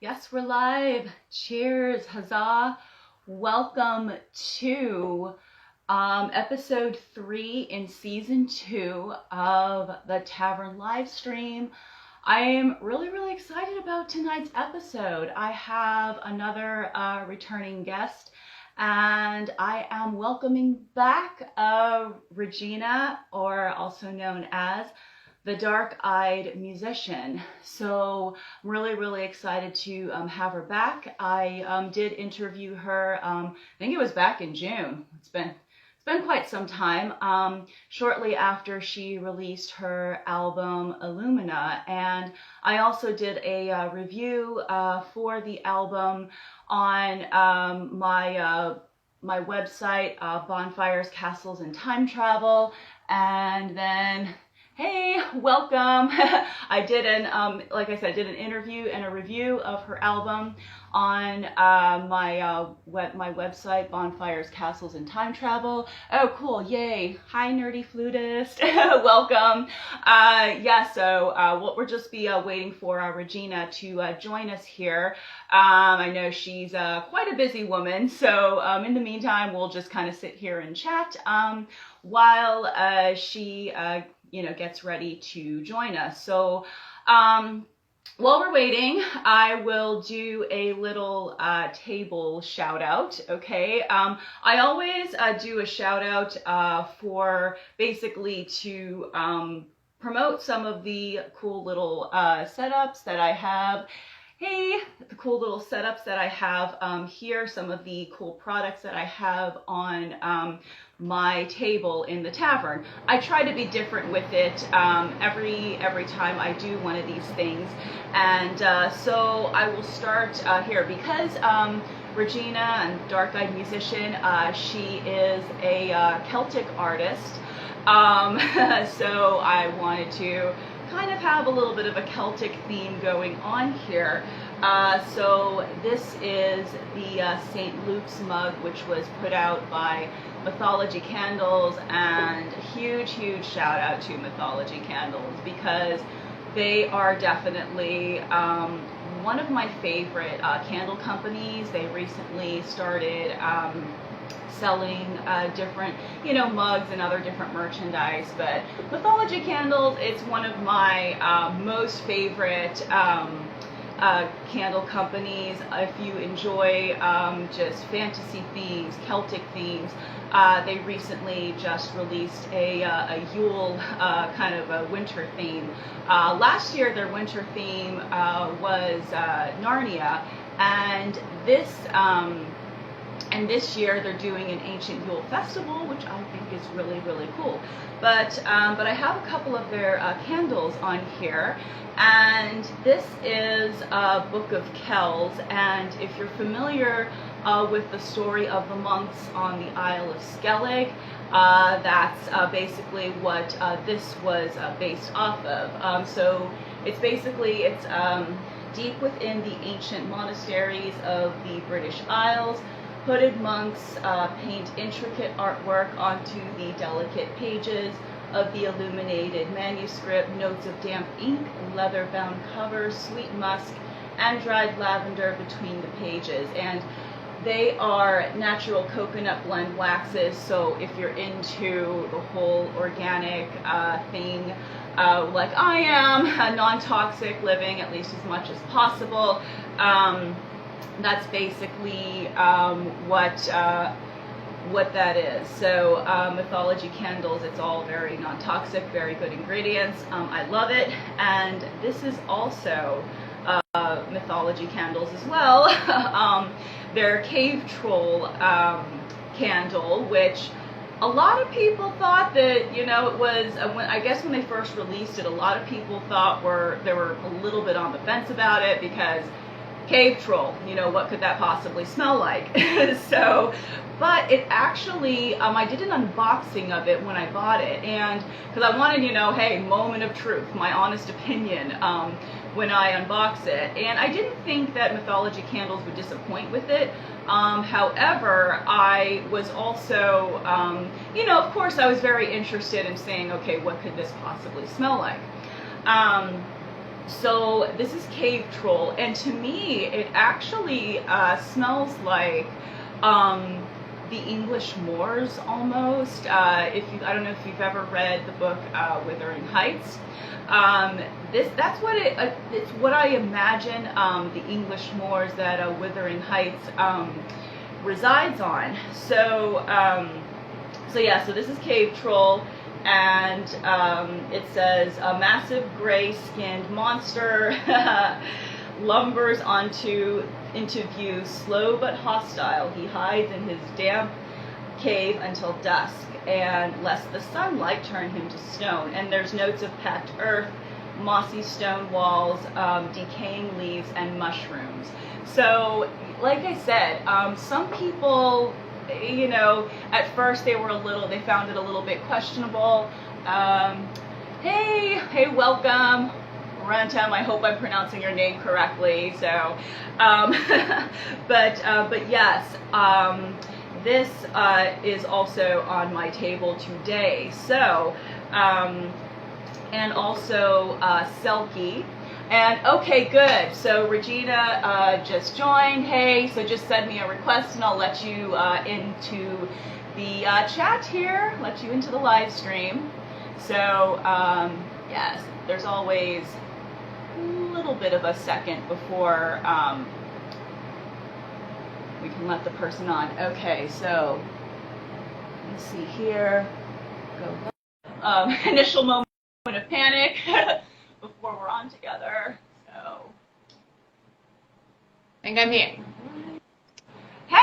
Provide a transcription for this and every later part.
Yes, we're live. Cheers, huzzah. Welcome to episode 3 in season 2 of the Tavern Livestream. I am really excited about tonight's episode. I have another returning guest, and I am welcoming back Regina, or also known as the Darkeyed Musician. So I'm really excited to have her back. I did interview her, I think it was back in June. It's been quite some time, shortly after she released her album Illumina. And I also did a review for the album on my website, Bonfires, Castles, and Time Travel. And then, hey, welcome. I did like I said, I did an interview and a review of her album on my website, Bonfires, Castles, and Time Travel. Oh, cool, yay. Hi, nerdy flutist. Welcome. So we'll just be waiting for Regina to join us here. I know she's quite a busy woman, so in the meantime, we'll just kind of sit here and chat while she gets ready to join us. So while we're waiting, I will do a little table shout out, okay? I always do a shout out for basically to promote some of the cool little setups that I have. Hey, the cool little setups that I have here, some of the cool products that I have on my table in the tavern. I try to be different with it every time I do one of these things. And so I will start here because Regina, and Darkeyed Musician, she is a Celtic artist. So I wanted to kind of have a little bit of a Celtic theme going on here. So this is the St. Luke's mug, which was put out by Mythology Candles, and huge shout out to Mythology Candles because they are definitely one of my favorite candle companies. They recently started selling different, mugs and other different merchandise, but Mythology Candles, it's one of my most favorite candle companies. If you enjoy just fantasy themes, Celtic themes, they recently just released a Yule kind of a winter theme. Last year their winter theme was Narnia, and this year they're doing an ancient Yule festival, which I think is really cool. But I have a couple of their candles on here, and this is a Book of Kells. And if you're familiar with the story of the monks on the Isle of Skellig, that's basically what this was based off of. So it's deep within the ancient monasteries of the British Isles. Hooded monks paint intricate artwork onto the delicate pages of the illuminated manuscript, notes of damp ink, leather-bound covers, sweet musk, and dried lavender between the pages. And they are natural coconut blend waxes, so if you're into the whole organic thing, like I am, non-toxic living at least as much as possible, that's basically what that is. So Mythology Candles, it's all very non-toxic, very good ingredients. I love it. And this is also Mythology Candles as well. Their Cave Troll candle, which a lot of people thought that, it was, I guess when they first released it, a lot of people thought they were a little bit on the fence about it because cave troll, what could that possibly smell like? So, but it actually, I did an unboxing of it when I bought it, and because I wanted, hey, moment of truth, my honest opinion when I unbox it, and I didn't think that Mythology Candles would disappoint with it. However, I was also, of course I was very interested in saying, okay, what could this possibly smell like? So this is cave troll, and to me, it actually smells like the English moors almost. If you, I don't know if you've ever read the book Wuthering Heights. That's what it's what I imagine the English moors that Wuthering Heights resides on. So yeah, so this is cave troll. And it says, a massive gray-skinned monster lumbers into view, slow but hostile. He hides in his damp cave until dusk, and lest the sunlight turn him to stone. And there's notes of packed earth, mossy stone walls, decaying leaves, and mushrooms. So, like I said, some people, you know, at first they found it a little bit questionable. Hey, welcome, Rantam. I hope I'm pronouncing your name correctly. So, but yes, this is also on my table today. So, and also Selkie. And okay, good. So Regina just joined. Hey, so just send me a request and I'll let you into the chat here, let you into the live stream. So yes, there's always a little bit of a second before we can let the person on. Okay, so let's see here. Go. Initial moment of panic. Before we're on together, so. I think I'm here. Hey!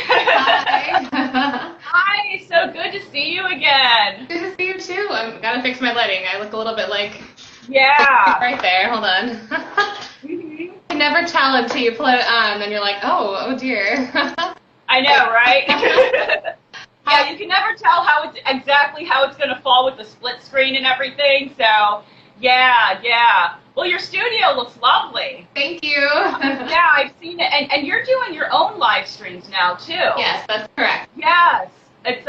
Hi! Hi, so good to see you again. Good to see you too. I've got to fix my lighting. I look a little bit like... Yeah. Right there, hold on. You can never tell until you put it on, and you're like, oh dear. I know, right? Yeah, you can never tell exactly how it's going to fall with the split screen and everything, so... Yeah. Well, your studio looks lovely. Thank you. Yeah, I've seen it. And you're doing your own live streams now, too. Yes, that's correct. Yes. It's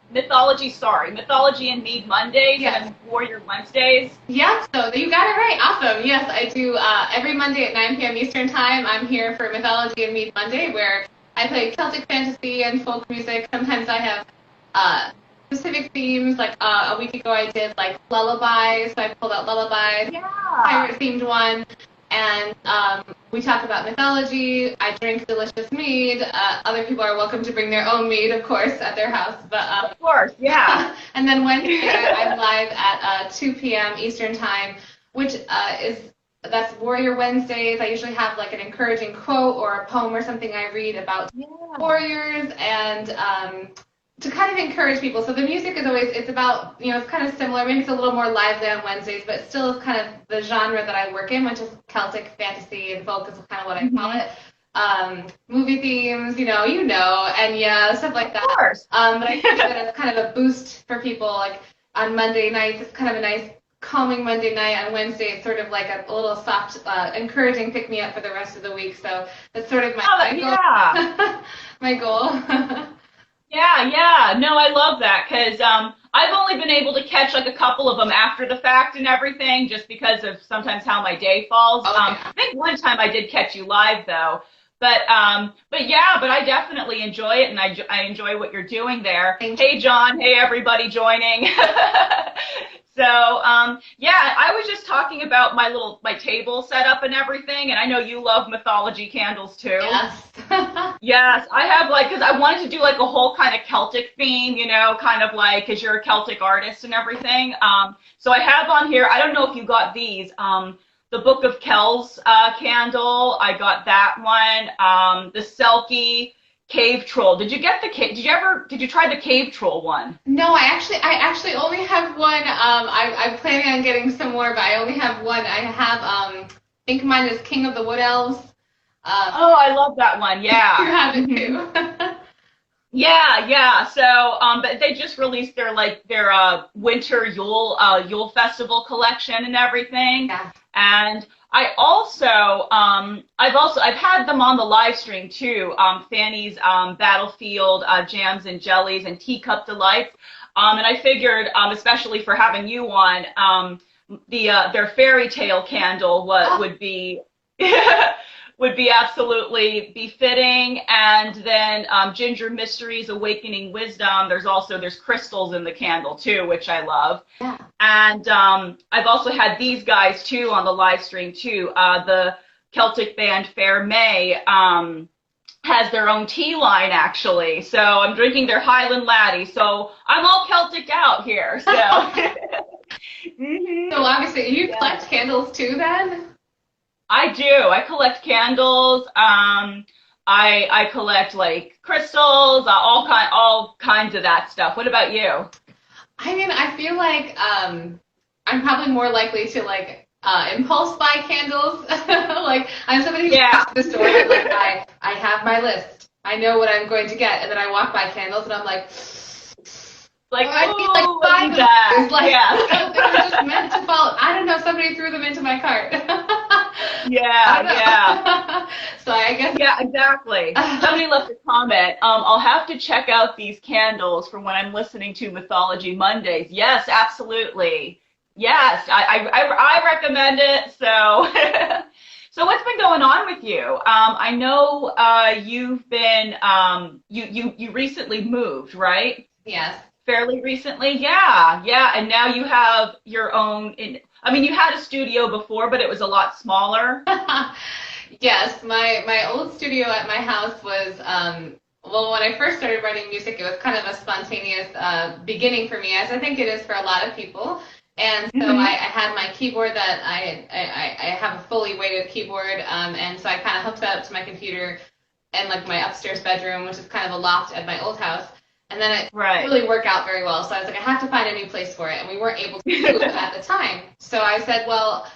Mythology and Mead Mondays, yes, and Warrior Wednesdays. Yep, so you got it right. Awesome. Yes, I do every Monday at 9 p.m. Eastern Time. I'm here for Mythology and Mead Monday, where I play Celtic fantasy and folk music. Sometimes I have specific themes, like a week ago I did like lullabies, so I pulled out lullabies, yeah, pirate themed one, and we talk about mythology. I drink delicious mead. Other people are welcome to bring their own mead, of course, at their house. But of course, yeah. And then Wednesday I'm live at 2 p.m. Eastern Time, which that's Warrior Wednesdays. I usually have like an encouraging quote or a poem or something I read about warriors and to kind of encourage people. So the music is always, it's about, it's kind of similar. Maybe it's a little more lively on Wednesdays, but it still is kind of the genre that I work in, which is Celtic fantasy and folk is kind of what I call it. Movie themes, and stuff like that. Of course. But I think that it's kind of a boost for people. Like on Monday nights, it's kind of a nice calming Monday night. On Wednesday, it's sort of like a little soft, encouraging pick-me-up for the rest of the week. So that's sort of my goal. Yeah. My goal. Yeah. No, I love that because I've only been able to catch like a couple of them after the fact and everything, just because of sometimes how my day falls. Okay. I think one time I did catch you live though, but I definitely enjoy it, and I enjoy what you're doing there. Hey John, hey everybody joining. So, I was just talking about my table setup and everything, and I know you love mythology candles too. Yes. Yes, I have because I wanted to do like a whole kind of Celtic theme, kind of like, because you're a Celtic artist and everything. So I have on here, I don't know if you got these, the Book of Kells candle, I got that one, the Selkie cave troll. Did you try the cave troll one? No, I actually only have one. I'm planning on getting some more, but I only have one. I have I think mine is King of the Wood Elves. I love that one. Yeah. You have it too. Yeah. So, but they just released their winter Yule festival collection and everything. Yeah. And I also, I've had them on the live stream too. Fanny's Battlefield Jams and Jellies and Teacup Delights. And I figured, especially for having you on, their fairy tale candle would be would be absolutely befitting. And then Ginger Mysteries, Awakening Wisdom. There's crystals in the candle too, which I love. Yeah. And I've also had these guys too on the live stream too. The Celtic band Fair May has their own tea line actually. So I'm drinking their Highland Laddie. So I'm all Celtic out here. So. So obviously you collect candles too then? I do. I collect candles. I collect like crystals, all kinds of that stuff. What about you? I mean, I feel like I'm probably more likely to like impulse buy candles. Like I'm somebody who goes to the store and like I have my list. I know what I'm going to get, and then I walk by candles and I'm like I need like 5 of these. Like they were just meant to fall. I don't know. Somebody threw them into my cart. Yeah. So I guess. Yeah, exactly. Somebody left a comment. I'll have to check out these candles for when I'm listening to Mythology Mondays. Yes, absolutely. Yes, I recommend it. So, so what's been going on with you? I know you've been you recently moved, right? Yes. Fairly recently, yeah, and now you have your own. I mean, you had a studio before, but it was a lot smaller. Yes, my old studio at my house was well, when I first started writing music, it was kind of a spontaneous beginning for me, as I think it is for a lot of people. And so I had my keyboard that I have a fully weighted keyboard, and so I kind of hooked that up to my computer and like my upstairs bedroom, which is kind of a loft at my old house. And then it didn't really work out very well. So I was like, I have to find a new place for it. And we weren't able to move at the time. So I said, well,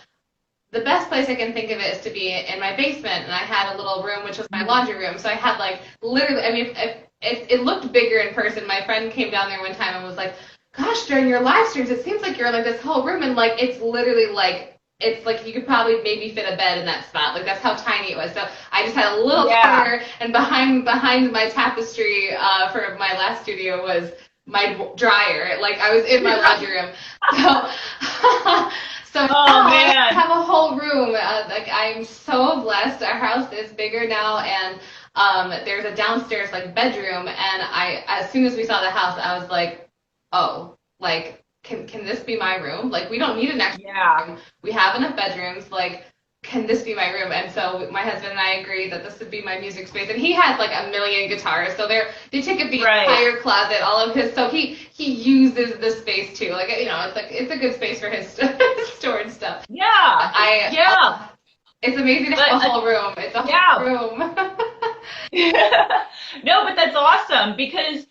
the best place I can think of it is to be in my basement. And I had a little room, which was my laundry room. So I had like literally, I mean, it looked bigger in person. My friend came down there one time and was like, gosh, during your live streams, it seems like you're like this whole room. And like, it's literally like, it's like you could probably maybe fit a bed in that spot. Like that's how tiny it was. So I just had a little corner, and behind my tapestry for my last studio was my dryer. Like I was in my laundry room. So I have a whole room. Like I'm so blessed. Our house is bigger now, and there's a downstairs like bedroom. And as soon as we saw the house, I was like, oh, like. Can this be my room? Like, we don't need an extra room. We have enough bedrooms. Like, can this be my room? And so my husband and I agreed that this would be my music space. And he has like a million guitars, so they take up the entire closet, all of his. So he uses this space too. Like, you know, it's a good space for his storage stuff. Yeah. It's amazing to have a whole room. It's a whole room. No, but that's awesome because.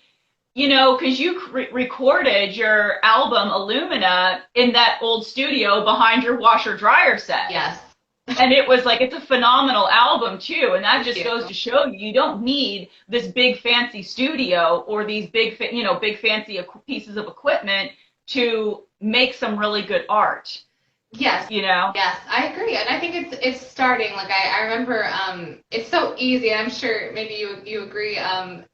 You know, because you recorded your album Illumina in that old studio behind your washer dryer set. Yes. And it was like, it's a phenomenal album too. And that just goes to show you don't need this big fancy studio or these big fancy pieces of equipment to make some really good art. Yes. You know? Yes, I agree. And I think it's starting. Like I remember it's so easy, and I'm sure maybe you agree,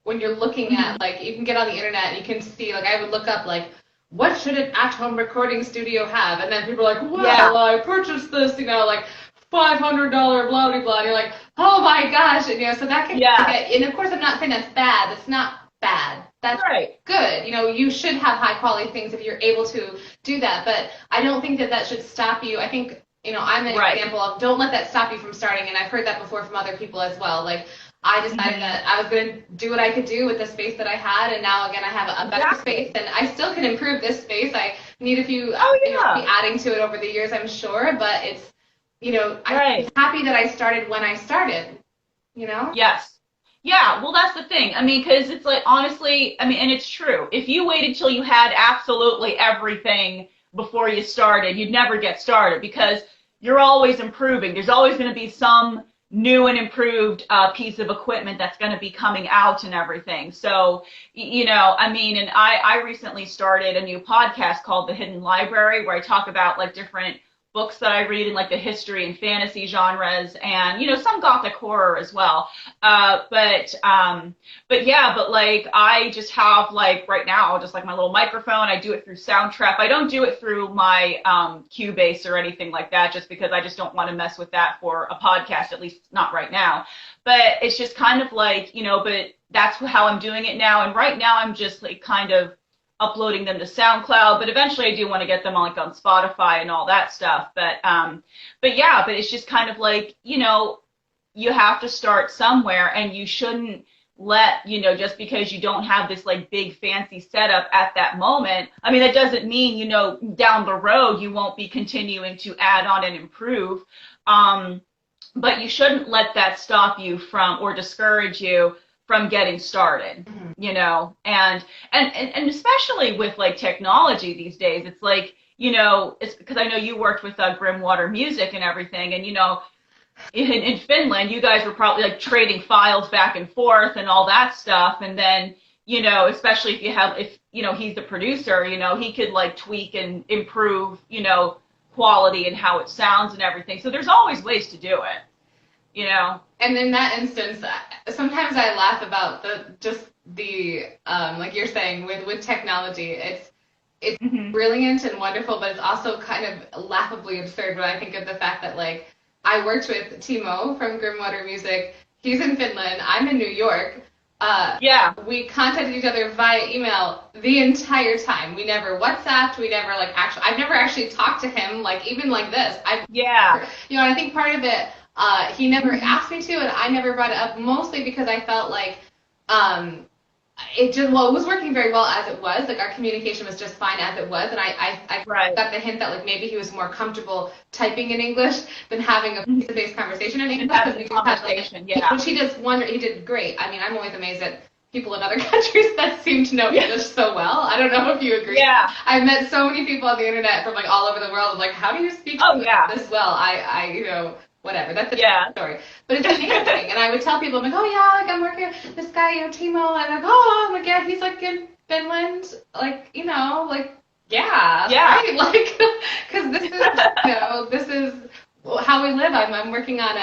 when you're looking at like you can get on the internet and you can see like I would look up like what should an at-home recording studio have? And then people are like, well, I purchased this, you know, like $500 blah blah blah. And you're like, oh my gosh, and you know, so that can get, and of course I'm not saying that's bad. That's not bad. That's good. You know, you should have high quality things if you're able to do that. But I don't think that should stop you. I think, you know, I'm an example of don't let that stop you from starting. And I've heard that before from other people as well. Like I decided that I was going to do what I could do with the space that I had. And now, again, I have a better space. And I still can improve this space. I need a few, you know, be adding to it over the years, I'm sure. But it's, you know, I'm happy that I started when I started, you know? Yes. Yeah, well, that's the thing. I mean, because it's like, honestly, I mean, and it's true. If you waited till you had absolutely everything before you started, you'd never get started because you're always improving. There's always going to be some new and improved piece of equipment that's going to be coming out and everything. So, you know, I mean, and I recently started a new podcast called The Hidden Library where I talk about like different books that I read in like the history and fantasy genres, and some gothic horror as well. But yeah, but like I just have like right now just like my little microphone. I do it through Soundtrap. I don't do it through my Cubase or anything like that, just because I just don't want to mess with that for a podcast, at least not right now. But it's just kind of like, but that's how I'm doing it now. And right now I'm just like kind of uploading them to SoundCloud, but eventually I do want to get them on like on Spotify and all that stuff. But yeah, but it's just kind of like, you have to start somewhere, and you shouldn't let, just because you don't have this like big fancy setup at that moment. I mean, that doesn't mean, down the road you won't be continuing to add on and improve. But you shouldn't let that stop you from, or discourage you from getting started, and especially with like technology these days, it's like, it's because I know you worked with Grimwater Music and everything, and in Finland, you guys were probably like trading files back and forth and all that stuff, and then especially if he's the producer, he could like tweak and improve quality and how it sounds and everything. So there's always ways to do it. And in that instance, sometimes I laugh about the like you're saying with technology. It's brilliant and wonderful, but it's also kind of laughably absurd when I think of the fact that like I worked with Timo from Grimwater Music. He's in Finland. I'm in New York. We contacted each other via email the entire time. We never WhatsApped. We never I've never actually talked to him like even like this. And I think part of it. He never asked me to, and I never brought it up, mostly because I felt like it was working very well as it was. Like, our communication was just fine as it was, and I got the hint that, like, maybe he was more comfortable typing in English than having a face-to-face conversation in English. Which he did great. I mean, I'm always amazed at people in other countries that seem to know English so well. I don't know if you agree. Yeah. I've met so many people on the internet from, like, all over the world. Like, how do you speak this well? I whatever, that's a different story. But it's amazing. And I would tell people, I'm like, oh yeah, like I'm working with this guy, Timo, and I'm like, oh, I'm like, yeah, he's like in Finland, like, right? Like, because this is how we live. I'm working on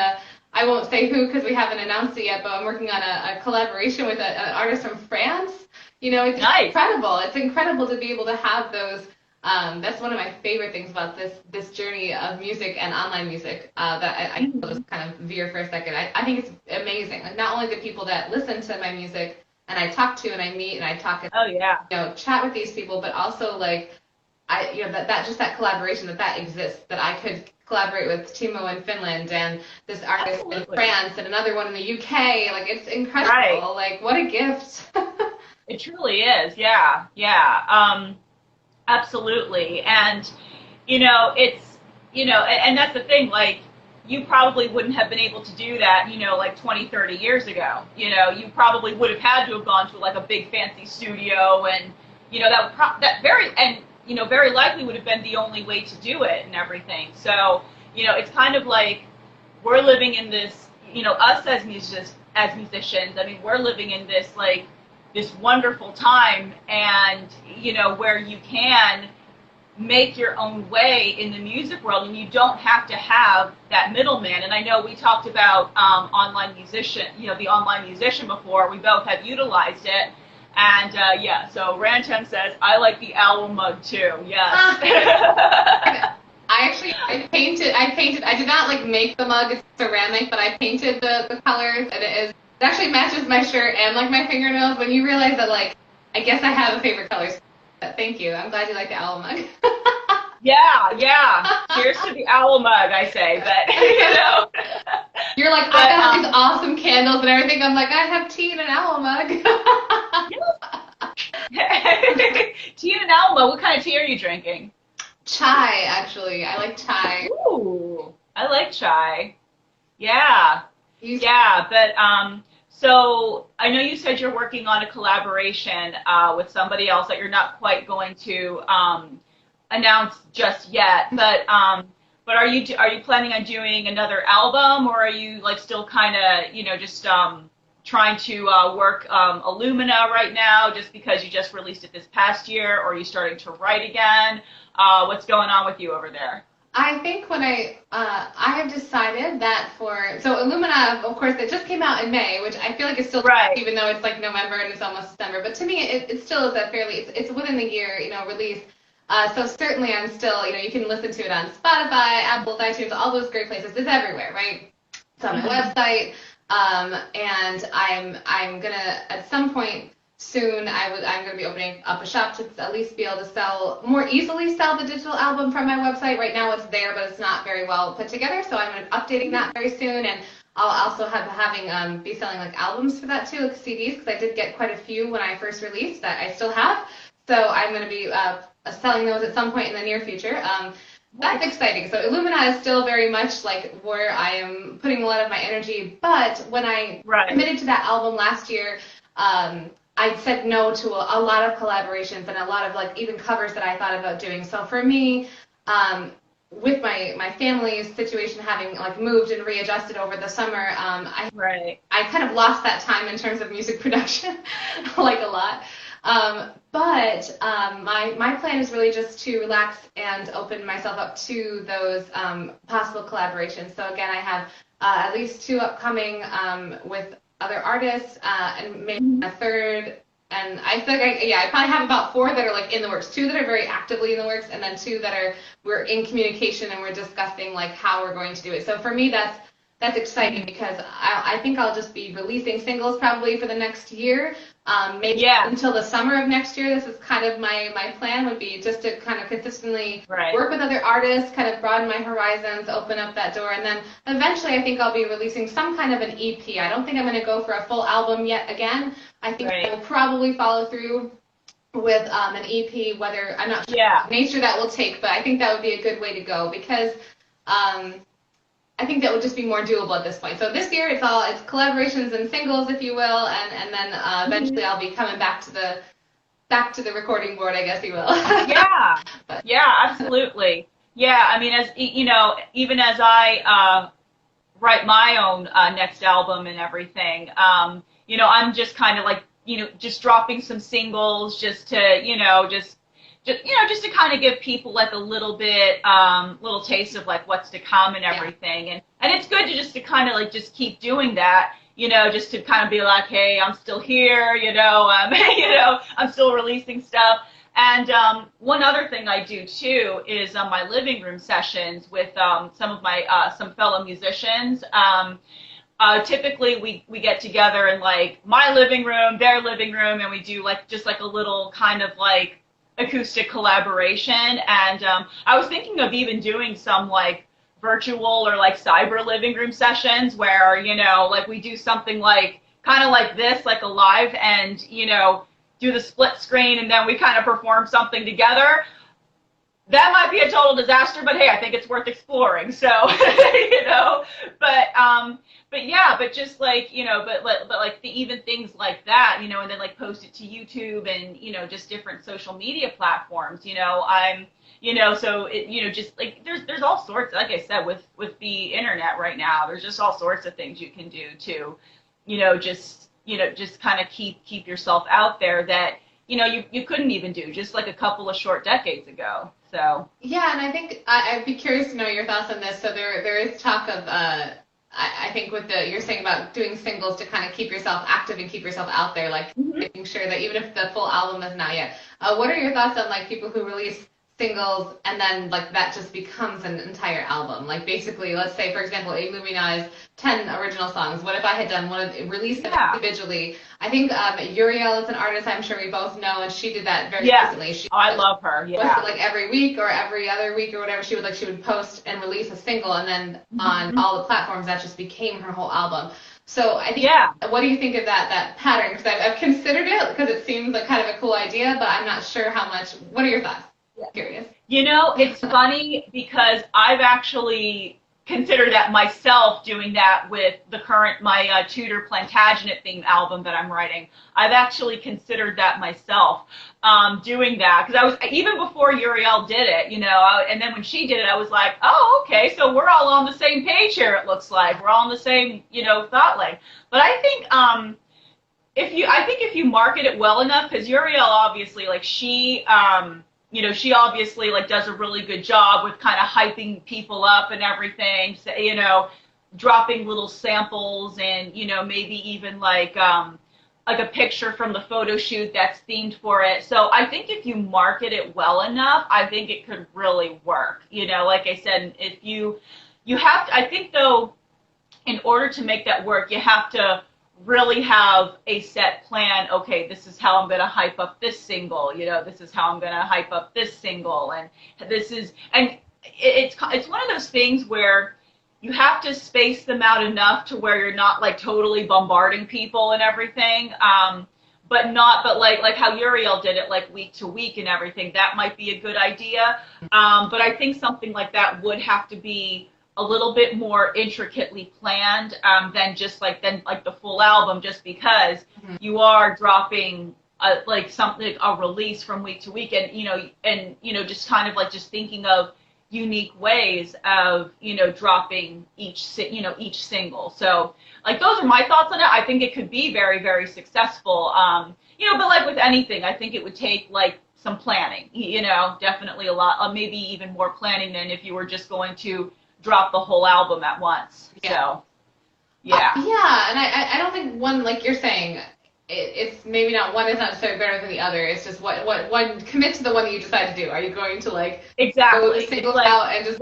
I won't say who because we haven't announced it yet, but I'm working on a collaboration with an artist from France. It's nice. Incredible. It's incredible to be able to have those. That's one of my favorite things about this journey of music and online music, that I will just kind of veer for a second. I think it's amazing. Like, not only the people that listen to my music and I talk to and I meet and I talk and chat with these people, but also like that collaboration that exists, that I could collaborate with Timo in Finland and this artist in France and another one in the UK. Like, it's incredible. Right. Like, what a gift. It truly is. Yeah. Absolutely. And, it's, and that's the thing, like, you probably wouldn't have been able to do that, like 20, 30 years ago. You probably would have had to have gone to like a big fancy studio, and, very likely would have been the only way to do it and everything. So, it's kind of like we're living in this, us as musicians, I mean, we're living in this, like, this wonderful time, and where you can make your own way in the music world, and you don't have to have that middleman. And I know we talked about online musician, the online musician before. We both have utilized it, and so Ranchen says, I like the owl mug too. Yes. I painted. I did not like make the mug. It's ceramic, but I painted the colors, and it actually matches my shirt and like my fingernails. When you realize that, like, I guess I have a favorite colors. Thank you. I'm glad you like the owl mug. Yeah. Cheers to the owl mug, I say. But you're like, I got these awesome candles and everything. I'm like, I have tea and an owl mug. Tea and an owl mug. What kind of tea are you drinking? Chai, actually. I like chai. Ooh, I like chai. Yeah. But so I know you said you're working on a collaboration with somebody else that you're not quite going to announce just yet. But are you planning on doing another album, or are you like still kind of just trying to work Illumina right now, just because you just released it this past year, or are you starting to write again? What's going on with you over there? I think when I have decided that so Illumina, of course, it just came out in May, which I feel like is still Right. even though it's like November and it's almost December. But to me, it still is a fairly it's within the year, release. So certainly I'm still, you can listen to it on Spotify, Apple, iTunes, all those great places. It's everywhere, right? It's on my website, and I'm gonna at some point soon I'm gonna be opening up a shop to at least be able to more easily sell the digital album from my website. Right now it's there, but it's not very well put together. So I'm gonna be updating that very soon, and I'll also be selling like albums for that too, like CDs, because I did get quite a few when I first released that I still have. So I'm going to be selling those at some point in the near future. That's exciting. So Illumina is still very much like where I am putting a lot of my energy. But when I committed to that album last year, I said no to a lot of collaborations and a lot of like even covers that I thought about doing. So for me, with my family's situation having like moved and readjusted over the summer, I kind of lost that time in terms of music production, like a lot. But my plan is really just to relax and open myself up to those possible collaborations. So again, I have at least 2 upcoming with other artists, and maybe a third. And I think I probably have about 4 that are like in the works, 2 that are very actively in the works, and then 2 that we're in communication and we're discussing like how we're going to do it. So for me, that's exciting because I think I'll just be releasing singles probably for the next year, maybe until the summer of next year. This is kind of my plan would be just to kind of consistently work with other artists, kind of broaden my horizons, open up that door, and then eventually I think I'll be releasing some kind of an EP. I don't think I'm going to go for a full album yet again. I think I will probably follow through with an EP, whether I'm not sure the nature that will take, but I think that would be a good way to go because I think that would just be more doable at this point. So this year it's collaborations and singles, if you will, and then eventually I'll be coming back to the recording board, I guess you will. Absolutely. Yeah, I mean, as even as I write my own next album and everything, I'm just kind of like just dropping some singles just to just to kind of give people like a little bit, little taste of like what's to come and everything. And it's good to kind of like just keep doing that, just to kind of be like, hey, I'm still here, I'm still releasing stuff. And one other thing I do too is my living room sessions with some of my some fellow musicians. Typically we get together in like my living room, their living room, and we do like just like a little kind of like acoustic collaboration. And I was thinking of even doing some like virtual or like cyber living room sessions where like we do something like kind of like this, like a live, and do the split screen and then we kind of perform something together. That might be a total disaster, but hey, I think it's worth exploring. So but just like but like even things like that, and then like post it to YouTube and just different social media platforms. I'm so it just like there's all sorts, like I said, with the internet right now, there's just all sorts of things you can do to just kind of keep yourself out there that you couldn't even do just like a couple of short decades ago. So yeah, and I think I'd be curious to know your thoughts on this. So there is talk of I think with you're saying about doing singles to kind of keep yourself active and keep yourself out there, like making sure that even if the full album isn't out yet. What are your thoughts on like people who release singles and then like that just becomes an entire album? Like basically, let's say for example, Illumina is 10 original songs. What if I had done released them individually? I think Uriel is an artist I'm sure we both know, and she did that very recently. I love her. Yeah. Like every week or every other week or whatever, she would post and release a single, and then on all the platforms that just became her whole album. So I think, what do you think of that pattern? Because I've considered it because it seems like kind of a cool idea, but I'm not sure how much. What are your thoughts? Curious. It's funny because I've actually considered that myself, doing that with my Tudor Plantagenet theme album that I'm writing. I've actually considered that myself, doing that, because I was, even before Uriel did it, and then when she did it, I was like, oh, okay, so we're all on the same page here, it looks like. We're all on the same, thought line. But I think, if you market it well enough, because Uriel obviously, like, she she obviously like does a really good job with kind of hyping people up and everything. So, dropping little samples and, maybe even like a picture from the photo shoot that's themed for it. So I think if you market it well enough, I think it could really work. Like I said, if you have to, I think though, in order to make that work, you have to really have a set plan. Okay, this is how I'm going to hype up this single. This is how I'm going to hype up this single. And it's one of those things where you have to space them out enough to where you're not like totally bombarding people and everything. But like how Uriel did it like week to week and everything, that might be a good idea. But I think something like that would have to be a little bit more intricately planned than the full album, just because you are dropping a release from week to week, and just kind of like just thinking of unique ways of dropping each single. So like those are my thoughts on it. I think it could be very, very successful. But like with anything, I think it would take like some planning. Definitely a lot, maybe even more planning than if you were just going to drop the whole album at once. Yeah. So yeah. And I don't think one, like you're saying, it's maybe not, one is not necessarily better than the other. It's just what one, commit to the one that you decide to do. Are you going to like exactly go singles out and just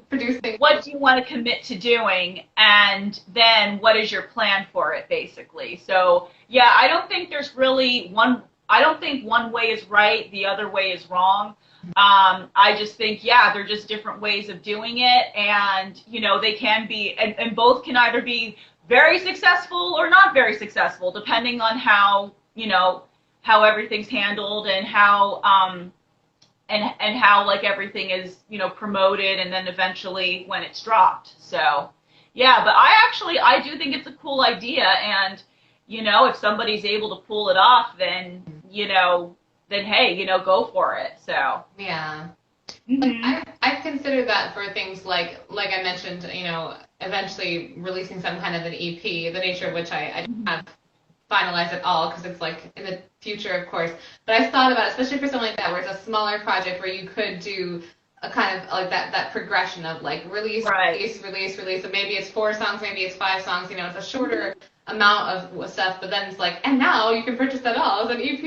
produce things? What do you want to commit to doing, and then what is your plan for it, basically? So yeah, I don't think there's really one. I don't think one way is right, the other way is wrong. I just think, they're just different ways of doing it, and they can be, and both can either be very successful or not very successful, depending on how how everything's handled and how and how like everything is promoted, and then eventually when it's dropped. So yeah, but I do think it's a cool idea, and if somebody's able to pull it off, then then hey, go for it. So yeah. Mm-hmm. I've considered that for things like I mentioned, eventually releasing some kind of an EP, the nature of which I don't have finalized at all, because it's like in the future, of course. But I've thought about it, especially for something like that, where it's a smaller project where you could do a kind of like that progression of like release. So maybe it's 4 songs, maybe it's 5 songs. It's a shorter amount of stuff, but then it's like, and now you can purchase that all as an EP.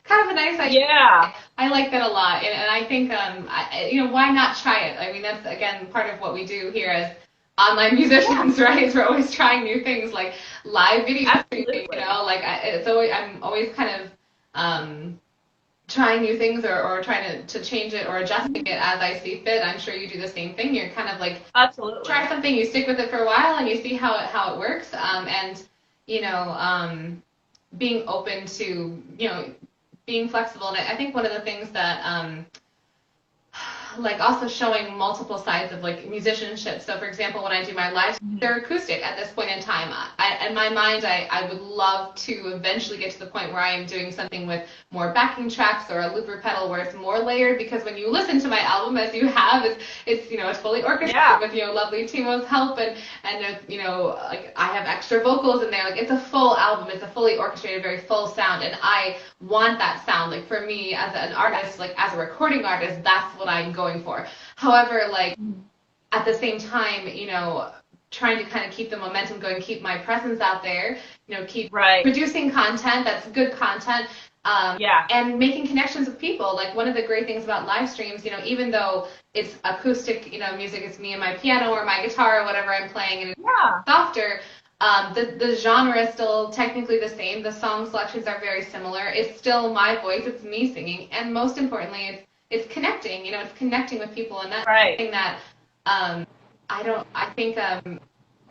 Kind of a nice idea. Yeah, I like that a lot, and I think why not try it? I mean, that's again part of what we do here as online musicians, right? Is we're always trying new things, like live video streaming. I'm always kind of trying new things or trying to change it or adjusting it as I see fit. I'm sure you do the same thing. You're kind of like, absolutely, try something, you stick with it for a while, and you see how it works. Being open to being flexible. And I think one of the things that like also showing multiple sides of like musicianship. So for example, when I do my live, they're acoustic at this point in time. In my mind, I would love to eventually get to the point where I am doing something with more backing tracks or a looper pedal where it's more layered, because when you listen to my album, as you have, it's fully orchestrated with lovely Timo's help, and like I have extra vocals in there. Like it's a full album, it's a fully orchestrated, very full sound, and I want that sound. Like for me as an artist, like as a recording artist, that's what I'm going for. However, like at the same time, trying to kind of keep the momentum going, keep my presence out there, keep producing content that's good content, and making connections with people. Like one of the great things about live streams, even though it's acoustic, music, it's me and my piano or my guitar or whatever I'm playing, and it's softer, the genre is still technically the same. The song selections are very similar. It's still my voice, it's me singing, and most importantly, it's connecting, it's connecting with people, and that's something that I think,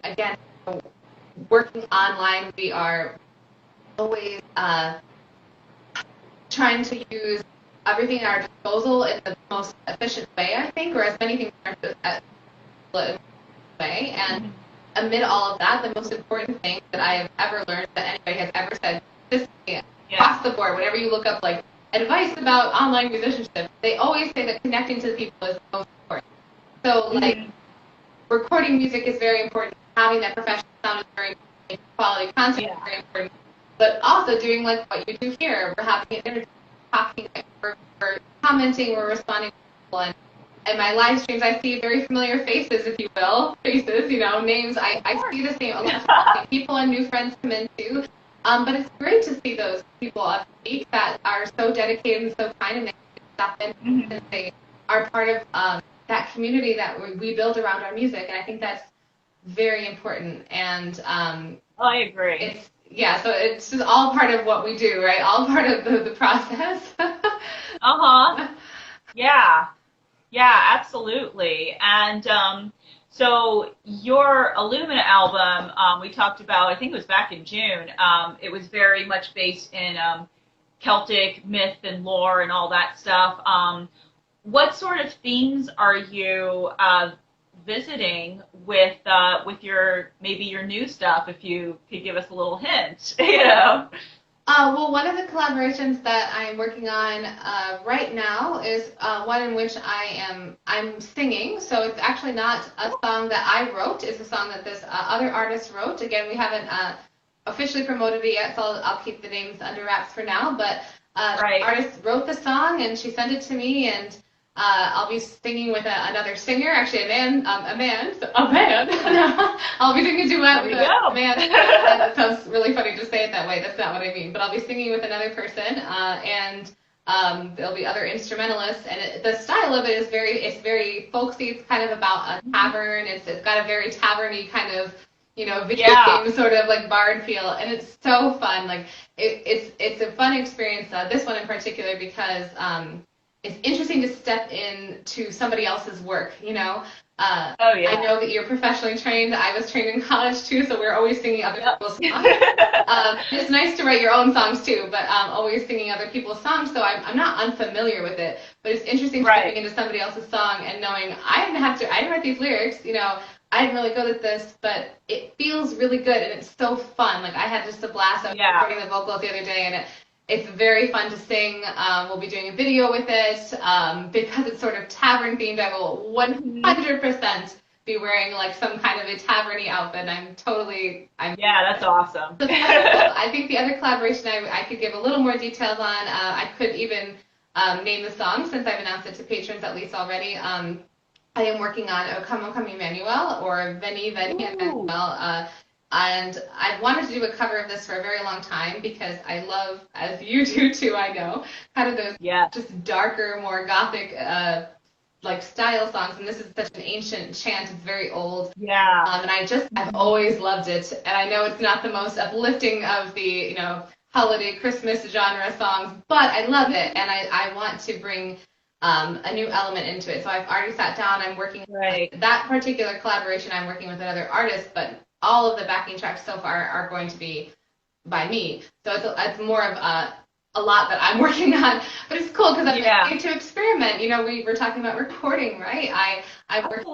again, working online, we are always trying to use everything at our disposal in the most efficient way, I think, or as many things as way. And amid all of that, the most important thing that I have ever learned that anybody has ever said, just across the board, whenever you look up, like, advice about online musicianship, they always say that connecting to the people is the most important. So, like, recording music is very important. Having that professional sound is very important. Quality content is very important. But also doing, like, what you do here. We're having an interview, talking we're commenting, we're responding to people, and my live streams, I see very familiar faces, if you will, names. I see the same, a lot of same people, and new friends come in too. But it's great to see those people speak that are so dedicated and so kind, and they stop in and they are part of that community that we build around our music, and I think that's very important. And I agree. So it's just all part of what we do, right? All part of the process. Yeah, absolutely. And so your Illumina album, we talked about, I think it was back in June. It was very much based in Celtic myth and lore and all that stuff. What sort of themes are you visiting with your new stuff? If you could give us a little hint, Well, one of the collaborations that I'm working on right now is one in which I'm singing. So it's actually not a song that I wrote. It's a song that this other artist wrote. Again, we haven't officially promoted it yet, so I'll keep the names under wraps for now. But the artist wrote the song, and she sent it to me, and I'll be singing with another singer, actually a man. I'll be singing a duet with a man. That sounds really funny to say it that way. That's not what I mean. But I'll be singing with another person, and there'll be other instrumentalists. And the style of it is very folksy. It's kind of about a tavern. It's got a very tavern-y kind of, video game sort of like bard feel, and it's so fun. Like it's a fun experience. This one in particular because it's interesting to step into somebody else's work, I know that you're professionally trained. I was trained in college too, so we're always singing other people's songs. It's nice to write your own songs too, but always singing other people's songs, so I'm not unfamiliar with it. But it's interesting stepping into somebody else's song and knowing I didn't write these lyrics, I didn't really go with this, but it feels really good and it's so fun. Like I had just a blast. I was recording the vocals the other day, and it's very fun to sing. We'll be doing a video with it. Because it's sort of tavern themed, I will 100% be wearing like some kind of a tavern-y outfit. That's awesome. I think the other collaboration I could give a little more details on, I could even name the song since I've announced it to patrons at least already. I am working on O Come Emmanuel, or Veni Emmanuel. And I've wanted to do a cover of this for a very long time because I love, as you do too, I know, kind of those just darker, more gothic like style songs. And this is such an ancient chant. It's very old. And I've always loved it. And I know it's not the most uplifting of the, holiday Christmas genre songs, but I love it. And I want to bring a new element into it. So I've already sat down. I'm working on that particular collaboration. I'm working with another artist, but all of the backing tracks so far are going to be by me. So it's more of a lot that I'm working on. But it's cool because I'm getting to experiment. We were talking about recording, right? I worked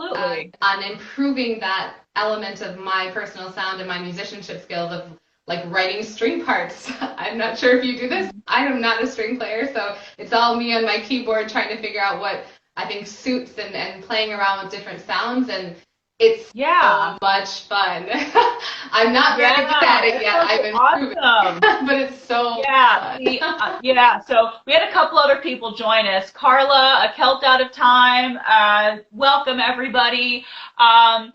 on improving that element of my personal sound and my musicianship skills of like writing string parts. I'm not sure if you do this. I am not a string player, so it's all me on my keyboard trying to figure out what I think suits and playing around with different sounds, and it's so much fun. I'm not very good at it yet. I've been awesome. But it's so fun. So we had a couple other people join us. Carla, a Celt out of time. Welcome everybody. I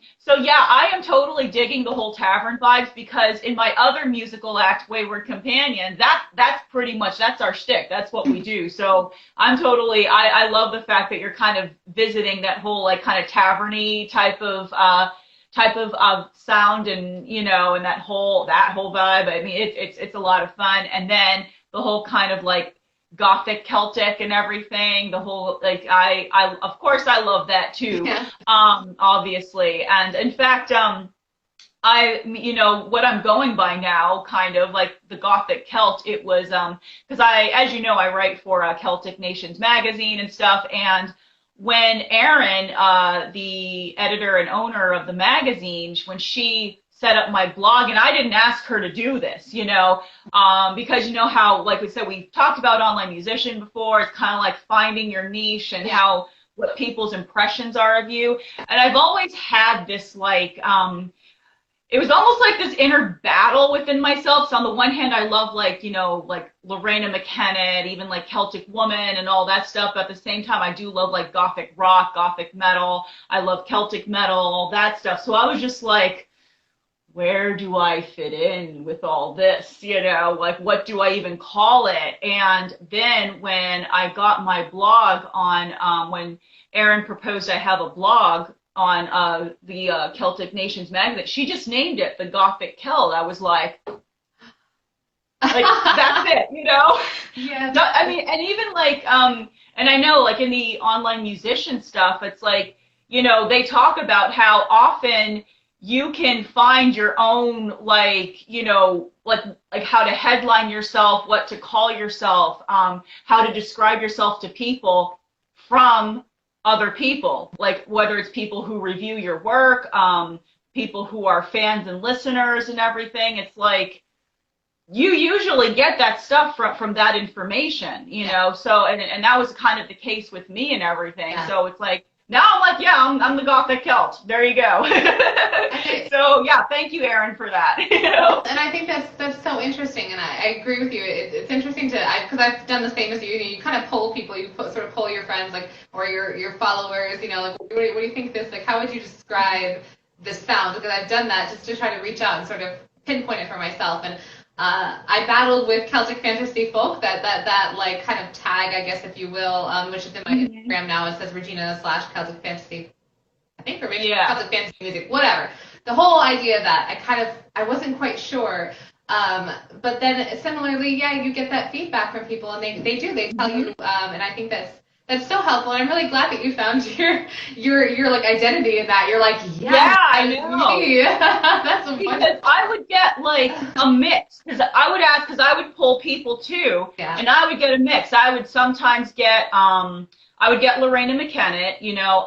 am totally digging the whole tavern vibes because in my other musical act, Wayward Companion, that's pretty much, that's our shtick. That's what we do. So I'm totally, I love the fact that you're kind of visiting that whole like kind of tavern-y type of sound and, and that whole vibe. I mean, it's a lot of fun. And then the whole kind of like Gothic Celtic and everything, the whole like I of course I love that too. Obviously. And in fact what I'm going by now, kind of like the Gothic Celt, it was because as you know, I write for Celtic Nations magazine and stuff, and when Erin, the editor and owner of the magazine, when she set up my blog, and I didn't ask her to do this, because how, like we said, we talked about online musician before, it's kind of like finding your niche and what people's impressions are of you. And I've always had this like, it was almost like this inner battle within myself. So on the one hand, I love like, like Lorena McKennitt, even like Celtic Woman and all that stuff. But at the same time, I do love like Gothic rock, Gothic metal. I love Celtic metal, all that stuff. So I was just like, where do I fit in with all this? Like what do I even call it? And then when I got my blog on, when Aaron proposed I have a blog on the Celtic Nations magazine, she just named it the Gothic Celt. I was like that's it, Yeah. No, I mean, and even like, and I know like in the online musician stuff, it's like, they talk about how often you can find your own, like, like how to headline yourself, what to call yourself, how to describe yourself to people from other people, like whether it's people who review your work, people who are fans and listeners and everything. It's like you usually get that stuff from that information, so and that was kind of the case with me and everything. Yeah. So it's like now I'm like, yeah, I'm the Gothic Celt. There you go. So yeah, thank you, Aaron, for that. And I think that's so interesting, and I agree with you. It's interesting because I've done the same as you. You kind of poll people. You sort of poll your friends, like, or your followers. Like, what do you think this? Like, how would you describe this sound? Because I've done that just to try to reach out and sort of pinpoint it for myself. And I battled with Celtic fantasy folk, that like kind of tag, I guess, if you will, which is in my Instagram now. It says Regina / Celtic fantasy, I think, or maybe Celtic fantasy music, whatever. The whole idea of that, I wasn't quite sure. But then similarly, yeah, you get that feedback from people, and they tell you, and I think that's so helpful. And I'm really glad that you found your like identity in that. You're like, yeah, I know. That's wonderful. Because I would get like a mix, because I would poll people too, and I would get a mix. I would sometimes get I would get Lorena McKennitt,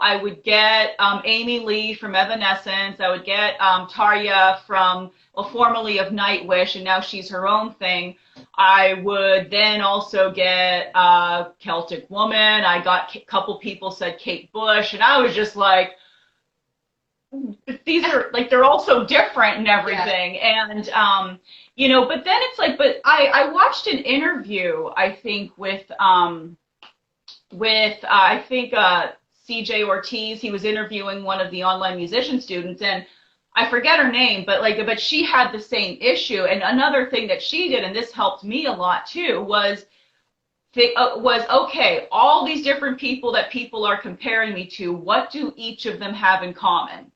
I would get Amy Lee from Evanescence, I would get Tarja from, formerly of Nightwish, and now she's her own thing. I would then also get Celtic Woman. I got a couple people said Kate Bush, and I was just like, these are like, they're all so different and everything. Yeah. And but then it's like, but I watched an interview, I think, with I think CJ Ortiz. He was interviewing one of the online musician students, and I forget her name, but she had the same issue. And another thing that she did, and this helped me a lot too, was okay, all these different people that people are comparing me to, what do each of them have in common?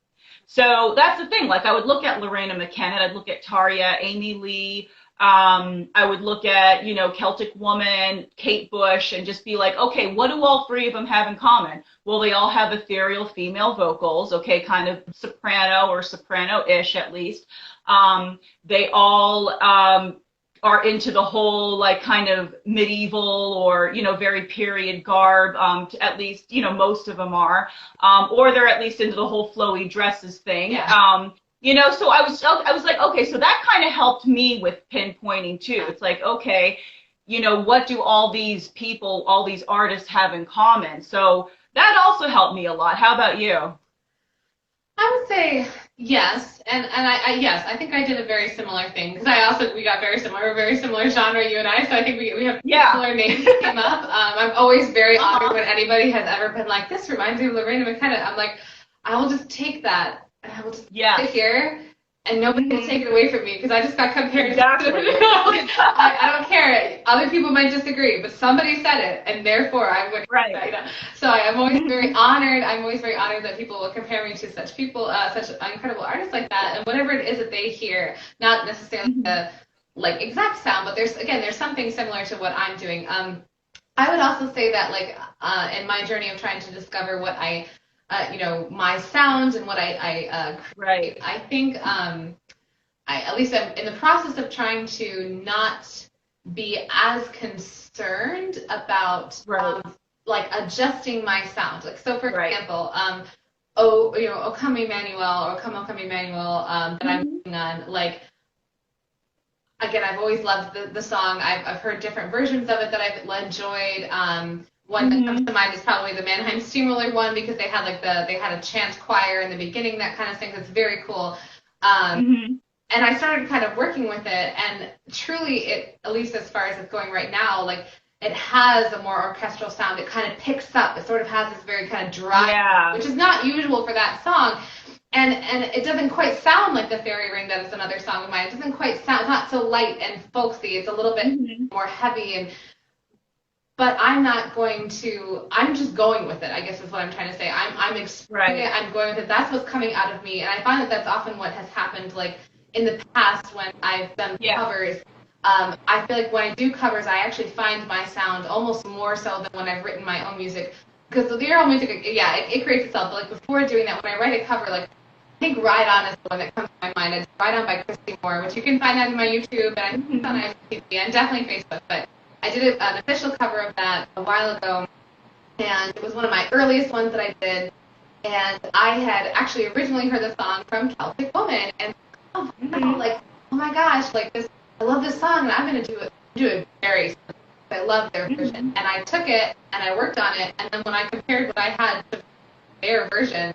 So that's the thing. Like, I would look at Lorena McKennitt, I'd look at Tarja, Amy Lee, I would look at, Celtic Woman, Kate Bush, and just be like, okay, what do all three of them have in common? Well, they all have ethereal female vocals, okay, kind of soprano or soprano-ish at least. They all are into the whole, like, kind of medieval or, very period garb, at least, most of them are. Or they're at least into the whole flowy dresses thing. Yeah. So I was like, okay, so that kind of helped me with pinpointing too. It's like, okay, what do all these people, all these artists have in common? So that also helped me a lot. How about you? I would say yes, and yes, I think I did a very similar thing, because we got very similar, we're very similar genre, you and I, so I think we have similar names that came up. I'm always very honored when anybody has ever been like, this reminds me of Lorena McKennitt. I'm like, I will just take that. And I will just sit here, and nobody can take it away from me, because I just got compared. Exactly. I don't care. Other people might disagree, but somebody said it, and therefore I would. Right. So I am always very honored. I'm always very honored that people will compare me to such people, such incredible artists like that, and whatever it is that they hear, not necessarily the exact sound, but there's something similar to what I'm doing. I would also say that in my journey of trying to discover what I my sound and what I create. I think at least I'm in the process of trying to not be as concerned about adjusting my sound. Like, so for example, O Come Emmanuel, or Come O Come Emmanuel, that I'm working on, again, I've always loved the song. I've heard different versions of it that I've enjoyed. One that comes to mind is probably the Mannheim Steamroller one, because they had a chant choir in the beginning, that kind of thing. That's very cool. Mm-hmm. And I started kind of working with it, and truly it, at least as far as it's going right now, like it has a more orchestral sound. It kind of picks up. It sort of has this very kind of dry, which is not usual for that song. And it doesn't quite sound like the Fairy Ring that is another song of mine. It doesn't quite sound, it's not so light and folksy. It's a little bit more heavy, but I'm not going to, I'm just going with it, I guess is what I'm trying to say. I'm exploring it, I'm going with it. That's what's coming out of me. And I find that that's often what has happened, like in the past when I've done covers. I feel like when I do covers, I actually find my sound almost more so than when I've written my own music. Because the own music, it creates itself. But like before doing that, when I write a cover, like I think Ride On is the one that comes to my mind. It's Ride On by Christy Moore, which you can find on my YouTube, and I think it's on IMDb and definitely Facebook. But I did an official cover of that a while ago, and it was one of my earliest ones that I did. And I had actually originally heard the song from Celtic Woman, and like, oh my gosh, like this, I love this song, and I'm gonna do it very. I love their version, and I took it and I worked on it, and then when I compared what I had to their version,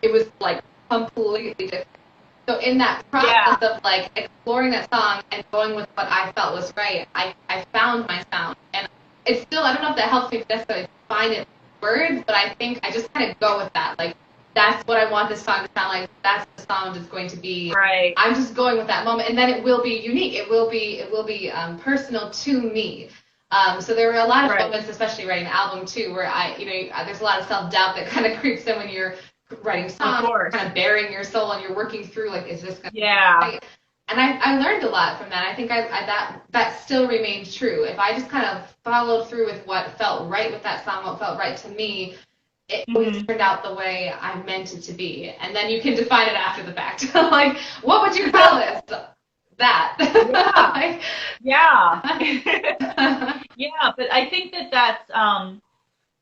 it was like completely different. So in that process of like exploring that song and going with what I felt was right, I found my sound, and it's still, I don't know if that helps me necessarily find it in words, but I think I just kind of go with that. Like that's what I want this song to sound like. That's the sound is going to be. Right. I'm just going with that moment, and then it will be unique. It will be personal to me. So there were a lot of moments, especially writing the album too, where there's a lot of self-doubt that kind of creeps in when you're writing songs, kind of bearing your soul, and you're working through like, is this going to be right? And I learned a lot from that. I think that still remains true. If I just kind of followed through with what felt right with that song, what felt right to me, it always turned out the way I meant it to be. And then you can define it after the fact. Like, what would you call this? That. Yeah, but I think that's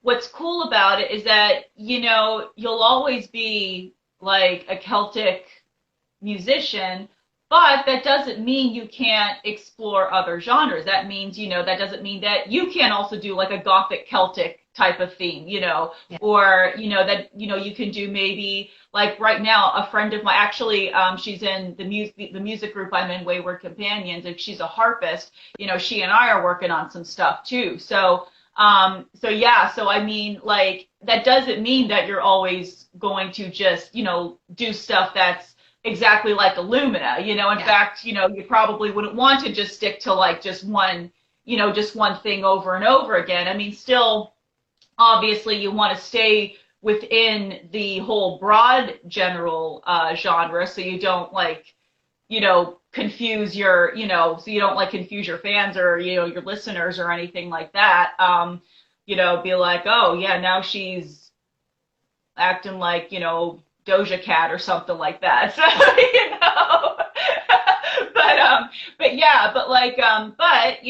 what's cool about it is that, you'll always be like a Celtic musician, but that doesn't mean you can't explore other genres. That means, that doesn't mean that you can't also do like a Gothic Celtic type of theme, or, that, you can do maybe like right now, a friend of mine, actually, she's in the music group I'm in, Wayward Companions, and she's a harpist. She and I are working on some stuff too. So I mean, like, that doesn't mean that you're always going to just, do stuff that's exactly like Illumina, in fact, you probably wouldn't want to just stick to like just one thing over and over again. I mean, still, obviously you want to stay within the whole broad general genre, so you don't like, confuse your, so you don't like confuse your fans or, your listeners or anything like that. Be like, oh yeah, now she's acting like, Doja Cat or something like that. So, but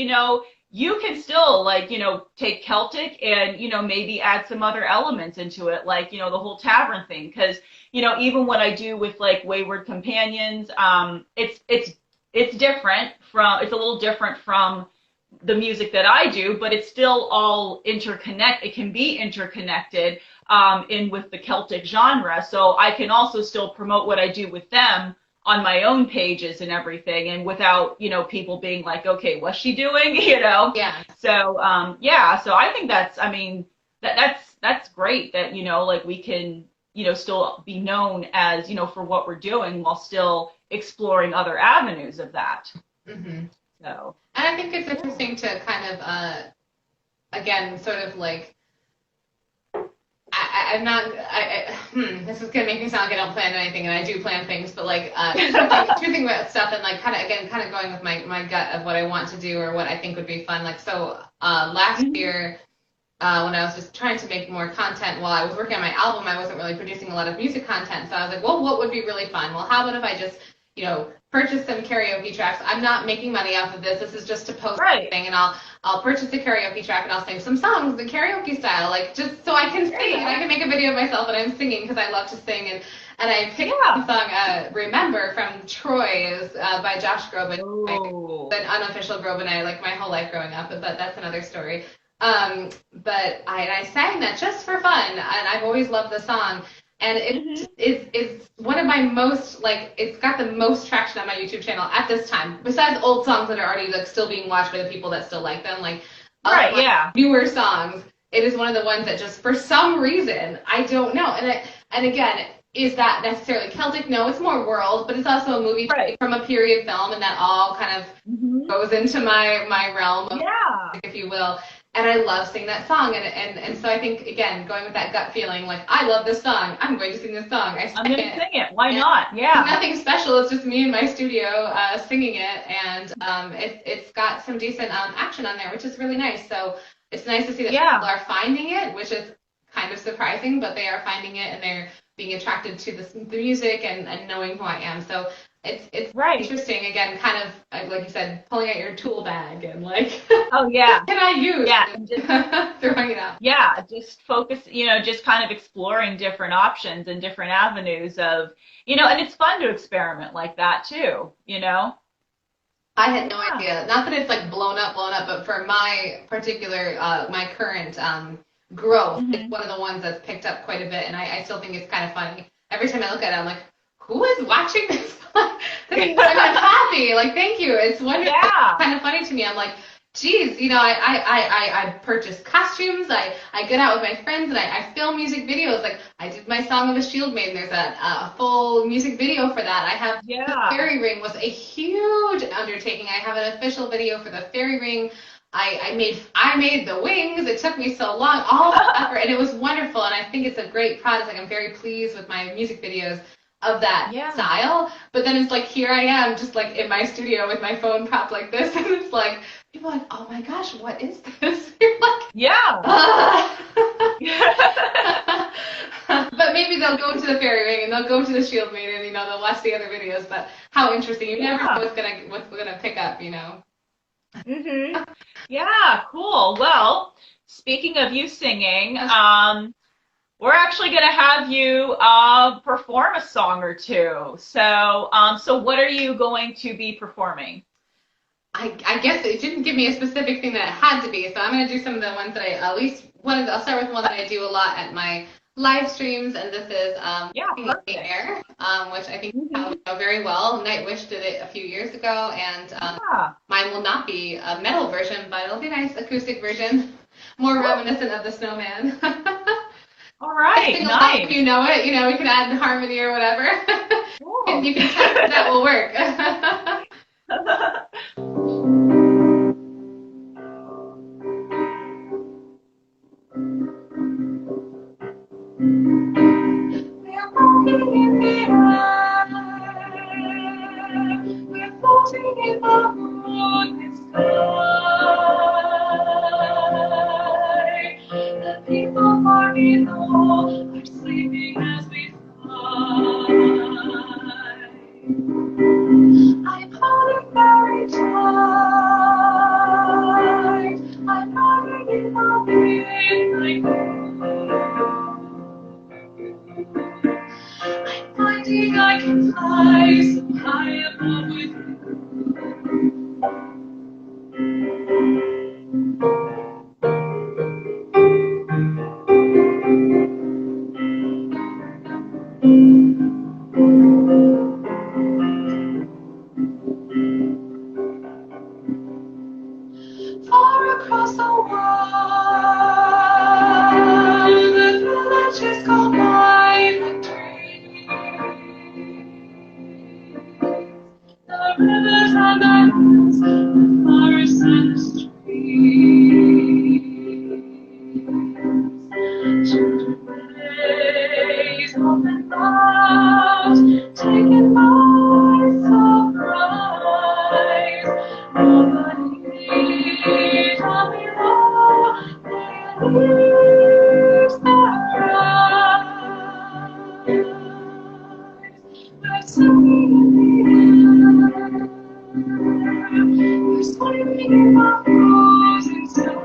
you can still like, take Celtic and, maybe add some other elements into it, like, the whole tavern thing. Because, even what I do with like Wayward Companions, it's different from, it's a little different from the music that I do, but it's still all it can be interconnected in with the Celtic genre. So I can also still promote what I do with them on my own pages and everything, and without, people being like, okay, what's she doing? Yeah. So, so I think that's great that, like we can, still be known as, for what we're doing while still exploring other avenues of that. Mm-hmm. So. And I think it's interesting to kind of, again, sort of like, I'm not, this is going to make me sound like I don't plan anything, and I do plan things, but like, truthing about stuff and like kind of going with my gut of what I want to do or what I think would be fun. Like, so last year, when I was just trying to make more content while I was working on my album, I wasn't really producing a lot of music content. So I was like, well, what would be really fun? Well, how about if I just, purchase some karaoke tracks? I'm not making money off of this. This is just to post something, and I'll purchase a karaoke track and I'll sing some songs in karaoke style, like just so I can sing and I can make a video of myself and I'm singing because I love to sing. And I picked the song Remember from Troy by Josh Groban, an unofficial Groban like my whole life growing up, but that's another story. But I sang that just for fun, and I've always loved the song. And it is one of my most, like, it's got the most traction on my YouTube channel at this time. Besides old songs that are already like still being watched by the people that still like them, like newer songs. It is one of the ones that just for some reason I don't know. And again, is that necessarily Celtic? No, it's more world, but it's also a movie from a period film, and that all kind of goes into my realm of music, if you will. And I love singing that song, and so I think, again, going with that gut feeling, like, I love this song, I'm going to sing this song. I'm going to sing it. Why not? Yeah. It's nothing special. It's just me in my studio singing it, and it's got some decent action on there, which is really nice. So it's nice to see that people are finding it, which is kind of surprising, but they are finding it, and they're being attracted to the music and knowing who I am. So it's interesting, again, kind of, like you said, pulling out your tool bag and like, what can I use? And just throwing it out. Yeah, just focus, just kind of exploring different options and different avenues of, and it's fun to experiment like that too, I had no idea. Not that it's like blown up, but for my particular, my current growth, it's one of the ones that's picked up quite a bit, and I still think it's kind of funny. Every time I look at it, I'm like, who is watching this? I'm happy. Like, thank you. It's wonderful. Yeah. It's kind of funny to me. I'm like, geez, I purchase costumes. I get out with my friends and I film music videos. Like, I did my Song of a Shield Maiden. There's a full music video for that. I have the fairy ring was a huge undertaking. I have an official video for the fairy ring. I made the wings. It took me so long, all that effort, and it was wonderful. And I think it's a great product. Like, I'm very pleased with my music videos of that style. But then it's like, here I am, just like in my studio with my phone propped like this, and it's like, people are like, oh my gosh, what is this? You're like, but maybe they'll go to the fairy ring and they'll go to the Shield Maiden, they'll watch the other videos. But how interesting! You never know what's gonna pick up, Yeah, cool. Well, speaking of you singing, we're actually going to have you perform a song or two. So, so what are you going to be performing? I guess it didn't give me a specific thing that it had to be, so I'm going to do some of the ones that I'll start with one that I do a lot at my live streams, and this is the Air, which I think you know very well. Nightwish did it a few years ago, and mine will not be a metal version, but it'll be a nice acoustic version, more reminiscent of the Snowman. All right, nice. If you know it, we can add harmony or whatever. Cool. And you can test if that will work. We're walking in the air. We're floating in the moonlit sky. The people far below are sleeping as we fly. I'm holding very tight. I'm riding in the midnight moon. I'm finding I can fly so high above with you. Far across the world, the villages go by like dreams. The rivers and the hills, the forests and the streams. Children raise up and out, taken by surprise. Nobody down below, their leaves that rise. We're singing in the air. We're swimming in the frozen sky.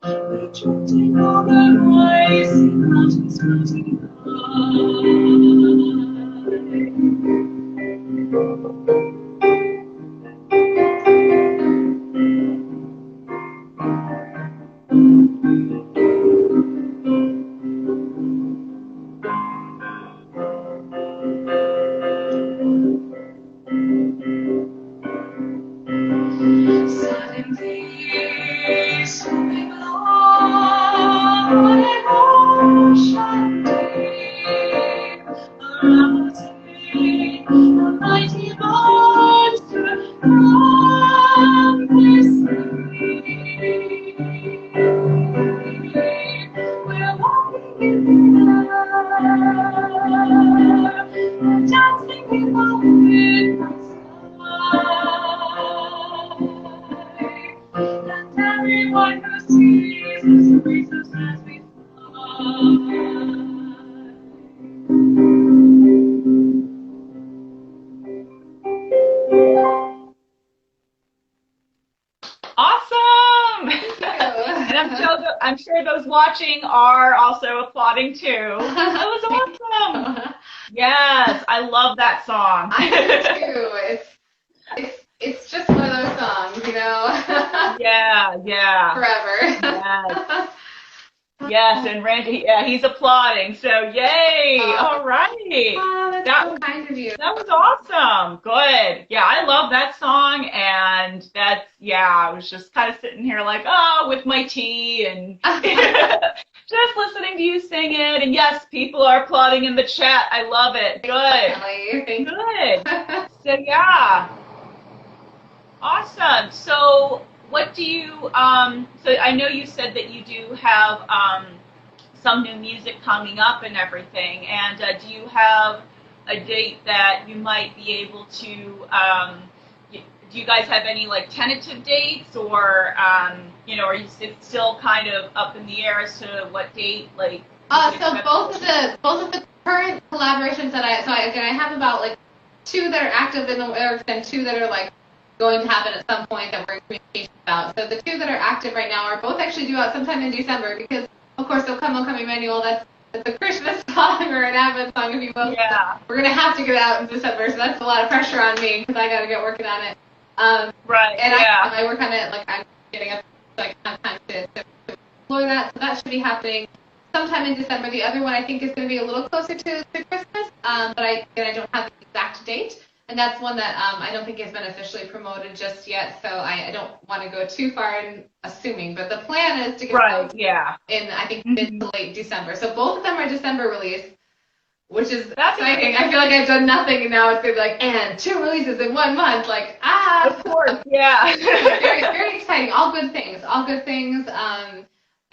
We're drifting over rising mountains floating high. Everyone who sees us graces as we fly. Awesome! And I'm sure those watching are also applauding too. That was awesome. Yes, I love that song. I do too. It's just one of those songs, you know. Yeah. Forever. Yes. Yes, and Randy, yeah, he's applauding. So yay! All right. Oh, that's so kind of you. That was awesome. Good. Yeah, I love that song, and I was just kind of sitting here like, with my tea and just listening to you sing it. And yes, people are applauding in the chat. I love it. Good. Thank you. Good. So yeah. Awesome. So what do you, so I know you said that you do have some new music coming up and everything, and do you have a date that you might be able to, do you guys have any like tentative dates, or, are you still kind of up in the air as to what date, like? So both of the current collaborations that I have about like 2 that are active in the works and 2 that are like going to happen at some point that we're in communication about. So the 2 that are active right now are both actually due out sometime in December, because of course O Come Emmanuel, that's a Christmas song or an Advent song, if you will. Yeah. We're going to have to get it out in December, so that's a lot of pressure on me because I got to get working on it. Right. And yeah. I work on it, like I'm getting up, so I have time to explore that. So that should be happening sometime in December. The other one I think is going to be a little closer to Christmas, but I don't have the exact date. And that's one that I don't think has been officially promoted just yet, so I don't want to go too far in assuming. But the plan is to get out in, I think, mid to late December. So both of them are December release, which is exciting. I feel like I've done nothing, and now it's going to be like, and 2 releases in 1 month. Like, Of course, yeah. very, very exciting. All good things.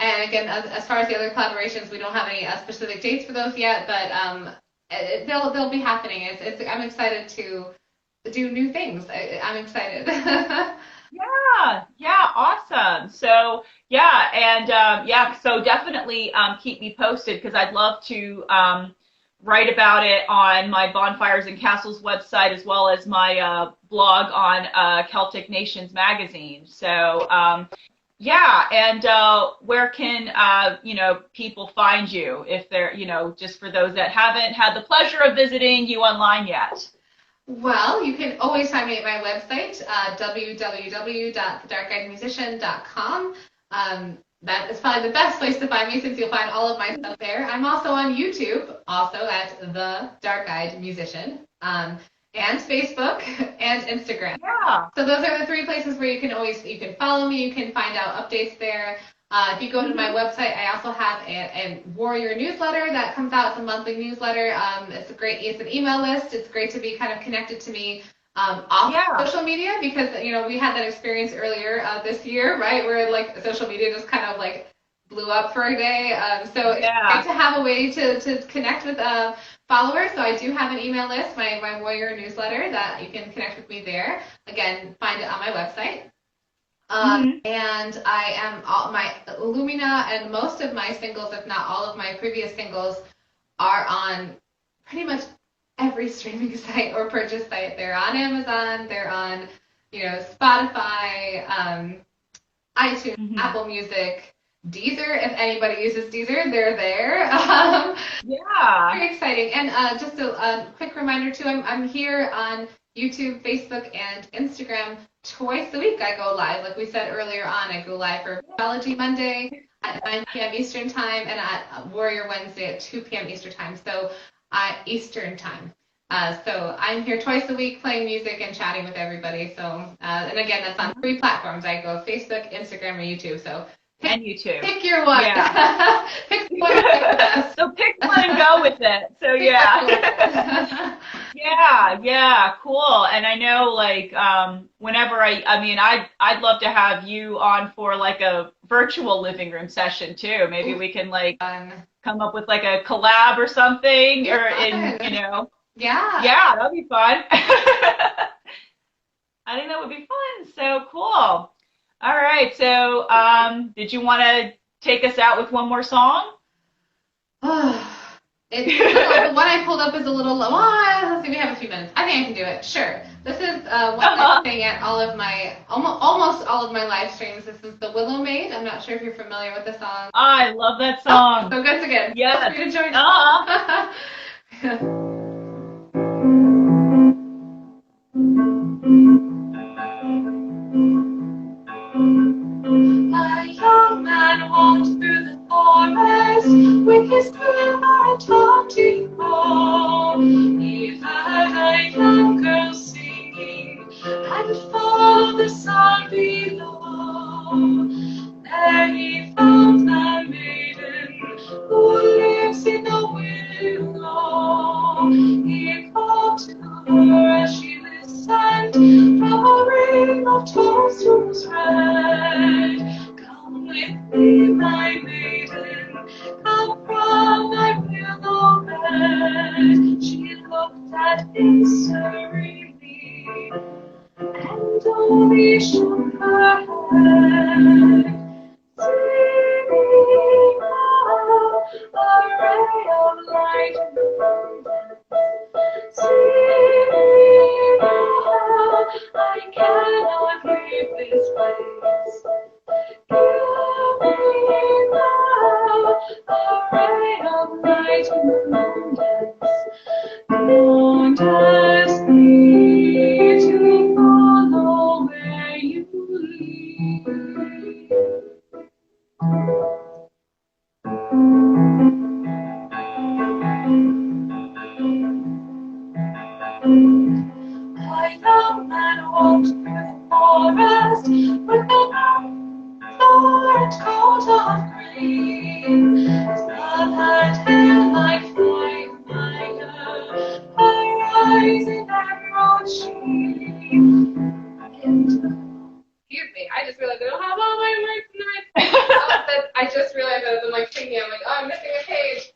And again, as far as the other collaborations, we don't have any specific dates for those yet, but they'll be happening. I'm excited to do new things. I'm excited. Yeah, awesome. So so definitely keep me posted, because I'd love to write about it on my Bonfires and Castles website, as well as my blog on Celtic Nations magazine. So and where can people find you if they're, just for those that haven't had the pleasure of visiting you online yet? Well, you can always find me at my website, www.thedarkeydmusician.com. That is probably the best place to find me, since you'll find all of my stuff there. I'm also on YouTube, also at The Darkeyed Musician, and Facebook and Instagram. Yeah. So those are the 3 places where you can follow me, you can find out updates there. If you go to my website, I also have a Warrior newsletter that comes out. It's a monthly newsletter. It's an email list. It's great to be kind of connected to me off social media, because, we had that experience earlier this year, right, where like social media just kind of like blew up for a day. So it's great to have a way to connect with followers. So I do have an email list, my Warrior newsletter, that you can connect with me there. Again, find it on my website. And I am my Illumina and most of my singles, if not all of my previous singles, are on pretty much every streaming site or purchase site. They're on Amazon, they're on, Spotify, iTunes, Apple Music, Deezer. If anybody uses Deezer, they're there. Very exciting. And just a quick reminder too, I'm here on YouTube, Facebook, and Instagram twice a week. I go live, like we said earlier on. I go live for Biology Monday at 9 p.m. Eastern Time, and at Warrior Wednesday at 2 p.m. Eastern Time. So Eastern Time. So I'm here twice a week playing music and chatting with everybody. So and again, that's on 3 platforms. I go Facebook, Instagram, or YouTube. So YouTube. Pick your one. Yeah. Pick one and pick the best. So pick one and go with it. So yeah, cool. And I know, like, whenever I'd love to have you on for like a virtual living room session too. Maybe we can like come up with like a collab or something, Yeah. Yeah, that'd be fun. I think that would be fun. So cool. All right. So, did you want to take us out with one more song? The one I pulled up is a little low. Well, let's see, we have a few minutes. I think I can do it. Sure. This is one I sing at all of my, almost all of my live streams. This is the Willow Maid. I'm not sure if you're familiar with the song. I love that song. So good again. Yes. Feel free to join. A young man walked through the forest with his quiver and taunting bow. He heard a young girl singing and followed the sound below. There he found the maiden who lives in the willow. He called to her as she listened from a ring of toadstools red. Come with me, my maiden, come from my willow bed. She looked at him serenely and only shook her head. Singing a ray of light in the moonlight. Singing I cannot leave this place. Giving a ray of light in the moonlight. Don't ask me to follow where you lead. A young man walked through the forest with an orange coat of green. Sun hair like fire, her eyes in emerald sheen. Excuse me, I just realized I don't have all my words tonight. I just realized as I'm like singing, I'm like, oh, I'm missing a page.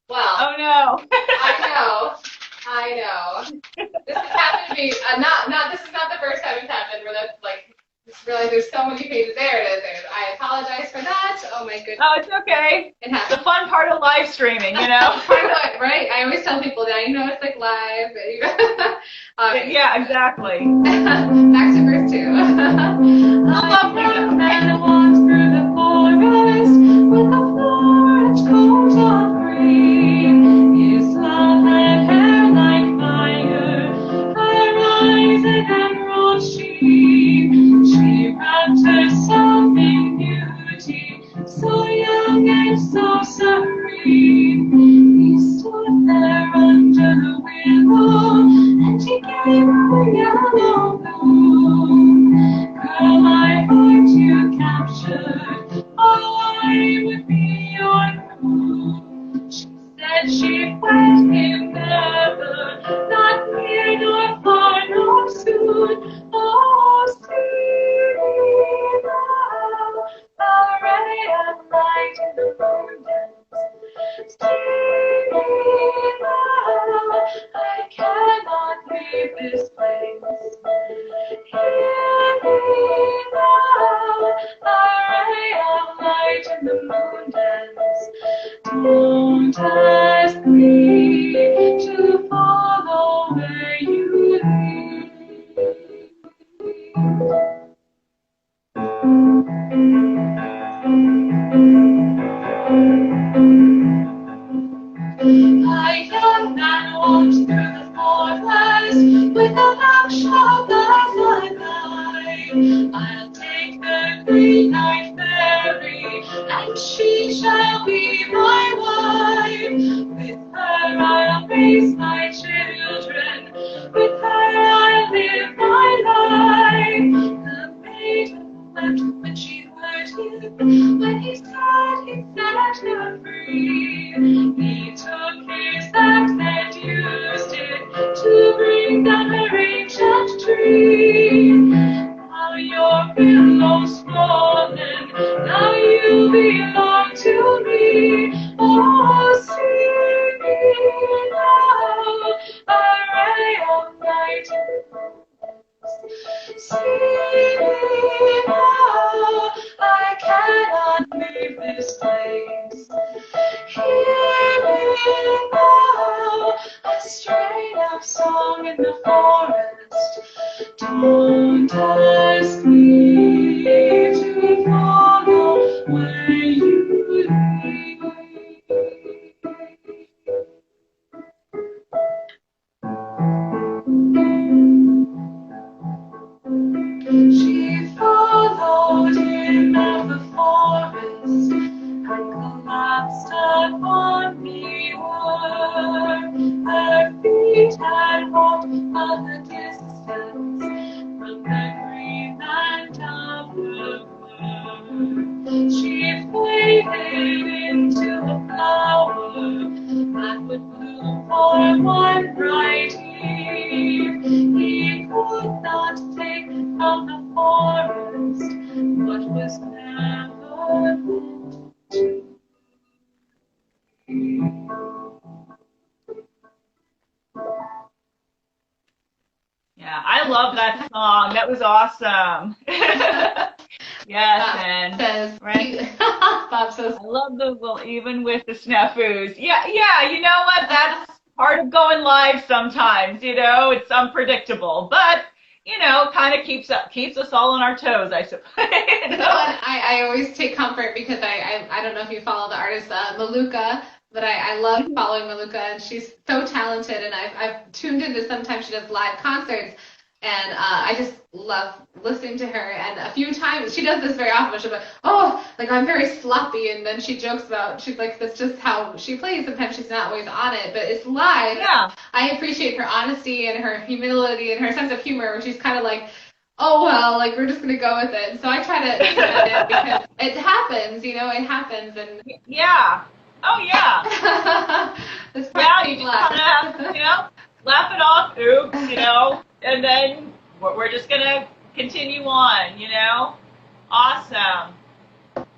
Well. Oh no. I know. This has happened to me. This is not the first time it's happened where that's like, just realized there's so many pages. There it is. I apologize for that. Oh my goodness. Oh, it's okay. It happens. It's the fun part of live streaming, you know? Right? I always tell people that, it's like live. Yeah, exactly. Back to verse 2. A young man walked through the forest with a orange coat of green. His love had hair like fire, her eyes an emerald sheen. She wrapped herself in beauty, so young and so serene. He stood there under the willow, and she gave her a yellow bloom. Girl, I heard you captured, oh, I would be your groom. She said she'd wed him never, not near nor far nor soon. Oh, see now, a ray of light in the moonlight. See now, I cannot leave this place. Hear me now, a ray of light in the moonlight. Don't ask me to follow where you lead. A young man walked through the forest with a long sharp as a knife. I'll take the green knight fairy, and she shall be my wife. With her I'll raise my children, with her I'll live my life. The maiden wept when she heard him, when he said he'd set her free. He took his axe and used it to bring down her ancient tree. Now your pillow's fallen, now you belong to me. Oh, see me now, strain of song in the forest. Don't ask me to follow where you lead. She followed him out the forest and collapsed upon me were. Her feet had walked a the distance from the green land of the blue. She faded into a flower that would bloom for one bright eve. He could not take from the forest what was never meant to be. Yeah, I love that song. That was awesome. Yes, and says, right. Bob says, I love the, well, even with the snafus. Yeah, you know what? That's part of going live sometimes, you know, it's unpredictable, but, you know, kind of keeps us all on our toes, I suppose. You know? I always take comfort because I don't know if you follow the artist Maluka, but I love following Maluka, and she's so talented, and I've tuned into sometimes she does live concerts, and I just love listening to her. And a few times, she does this very often, she'll be like, oh, like I'm very sloppy, and then she jokes about, she's like, that's just how she plays. Sometimes she's not always on it, but it's live. Yeah. I appreciate her honesty and her humility and her sense of humor, where she's kind of like, oh, well, like, we're just going to go with it. And so I try to implement it because it happens, you know, it happens. And yeah. Oh, yeah. It's Yeah, you just kind of have to, you know, laugh it off, oops, you know, and then we're just going to continue on, you know. Awesome.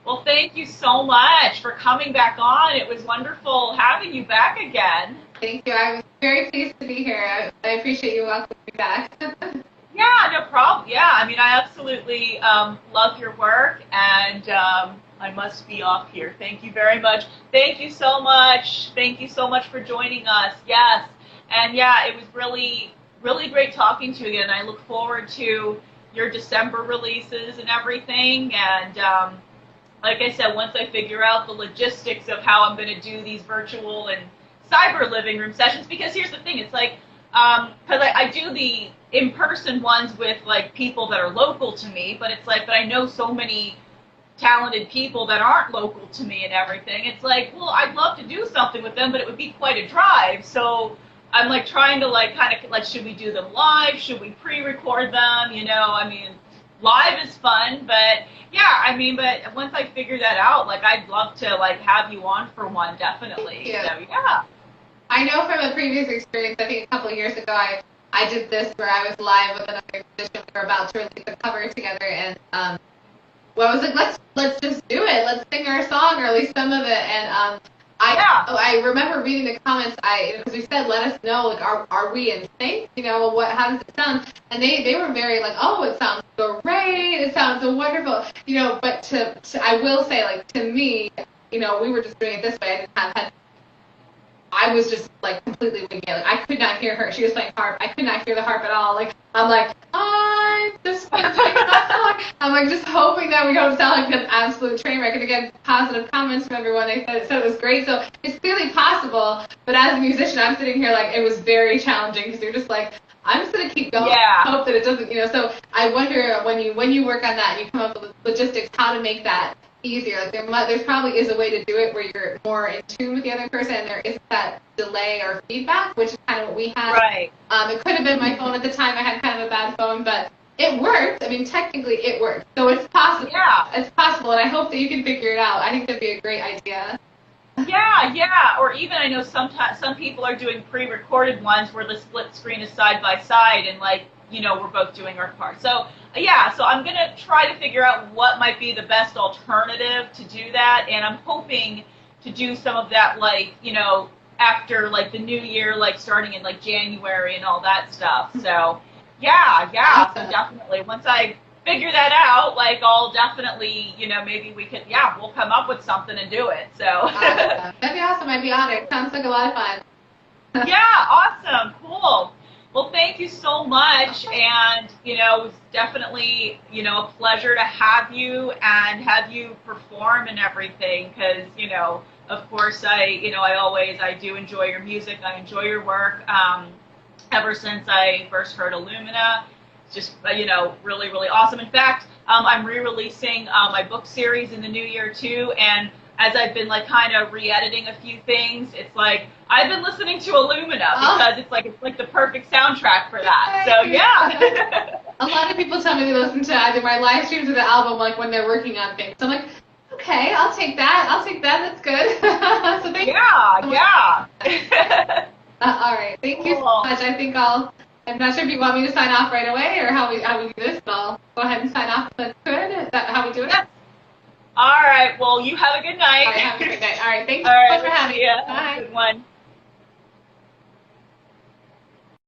Well, thank you so much for coming back on. It was wonderful having you back again. Thank you. I was very pleased to be here. I appreciate you welcoming me back. Yeah, no problem. Yeah, I mean, I absolutely love your work, and I must be off here. Thank you very much. Thank you so much. Thank you so much for joining us. Yes. And yeah, it was really, really great talking to you, and I look forward to your December releases and everything. And like I said, once I figure out the logistics of how I'm going to do these virtual and cyber living room sessions, because here's the thing, it's like, because I do the in-person ones with like people that are local to me, but it's like, but I know so many talented people that aren't local to me and everything. It's like, well, I'd love to do something with them, but it would be quite a drive. So I'm like trying to like kind of like, should we do them live? Should we pre-record them? You know, I mean, live is fun, but yeah, I mean, but once I figure that out, like I'd love to like have you on for one, definitely. Yeah. So yeah. I know from a previous experience, I think a couple of years ago, I did this where I was live with another musician. We were about to release a cover together, and well, I was like, let's just do it. Let's sing our song, or at least some of it. And I remember reading the comments. Because we said, let us know, like, are we in sync? You know, how does it sound? And they were very like, oh, it sounds great. It sounds so wonderful. You know, but to I will say, like, to me, you know, we were just doing it this way. I didn't have headphones. I was just like completely winging it. Like, I could not hear her. She was playing harp. I could not hear the harp at all. Like, I'm like, I'm just I'm like just hoping that we don't sound like an absolute train wreck. And again, positive comments from everyone. They said it was great. So it's clearly possible. But as a musician, I'm sitting here like it was very challenging because you're just like, I'm just gonna keep going. Yeah. Hope that it doesn't, you know. So I wonder when you work on that and you come up with logistics, how to make that easier. Like there probably is a way to do it where you're more in tune with the other person and there isn't that delay or feedback, which is kind of what we had. Right. It could have been my phone at the time. I had kind of a bad phone, but it worked. I mean, technically it worked. So it's possible. Yeah. It's possible, and I hope that you can figure it out. I think that'd be a great idea. Yeah. Or even I know some people are doing pre-recorded ones where the split screen is side by side and like, you know, we're both doing our part. So yeah, so I'm going to try to figure out what might be the best alternative to do that. And I'm hoping to do some of that, like, you know, after like the new year, like starting in like January and all that stuff. So yeah, so definitely once I figure that out, like I'll definitely, you know, maybe we could, we'll come up with something and do it. So Awesome. That'd be awesome. I'd be honored. Sounds like a lot of fun. Yeah, awesome, cool. Well, thank you so much, and it was definitely a pleasure to have you and have you perform and everything. Because of course, I do enjoy your music. I enjoy your work. Ever since I first heard Illumina, it's just really really awesome. In fact, I'm re-releasing my book series in the new year too, and as I've been like kind of re-editing a few things, it's like I've been listening to Illumina because it's like the perfect soundtrack for that. So yeah. A lot of people tell me they listen to either my live streams or the album like when they're working on things. So I'm like, okay, I'll take that. That's good. So thank you. Yeah. All right, thank you so much. I'm not sure if you want me to sign off right away or how we do this, but I'll go ahead and sign off. That's good. Is that how we do it? Yes. All right. Well, you have a good night. All right, have a good night. All right, thanks so much for having me. Bye. Bye. Good one.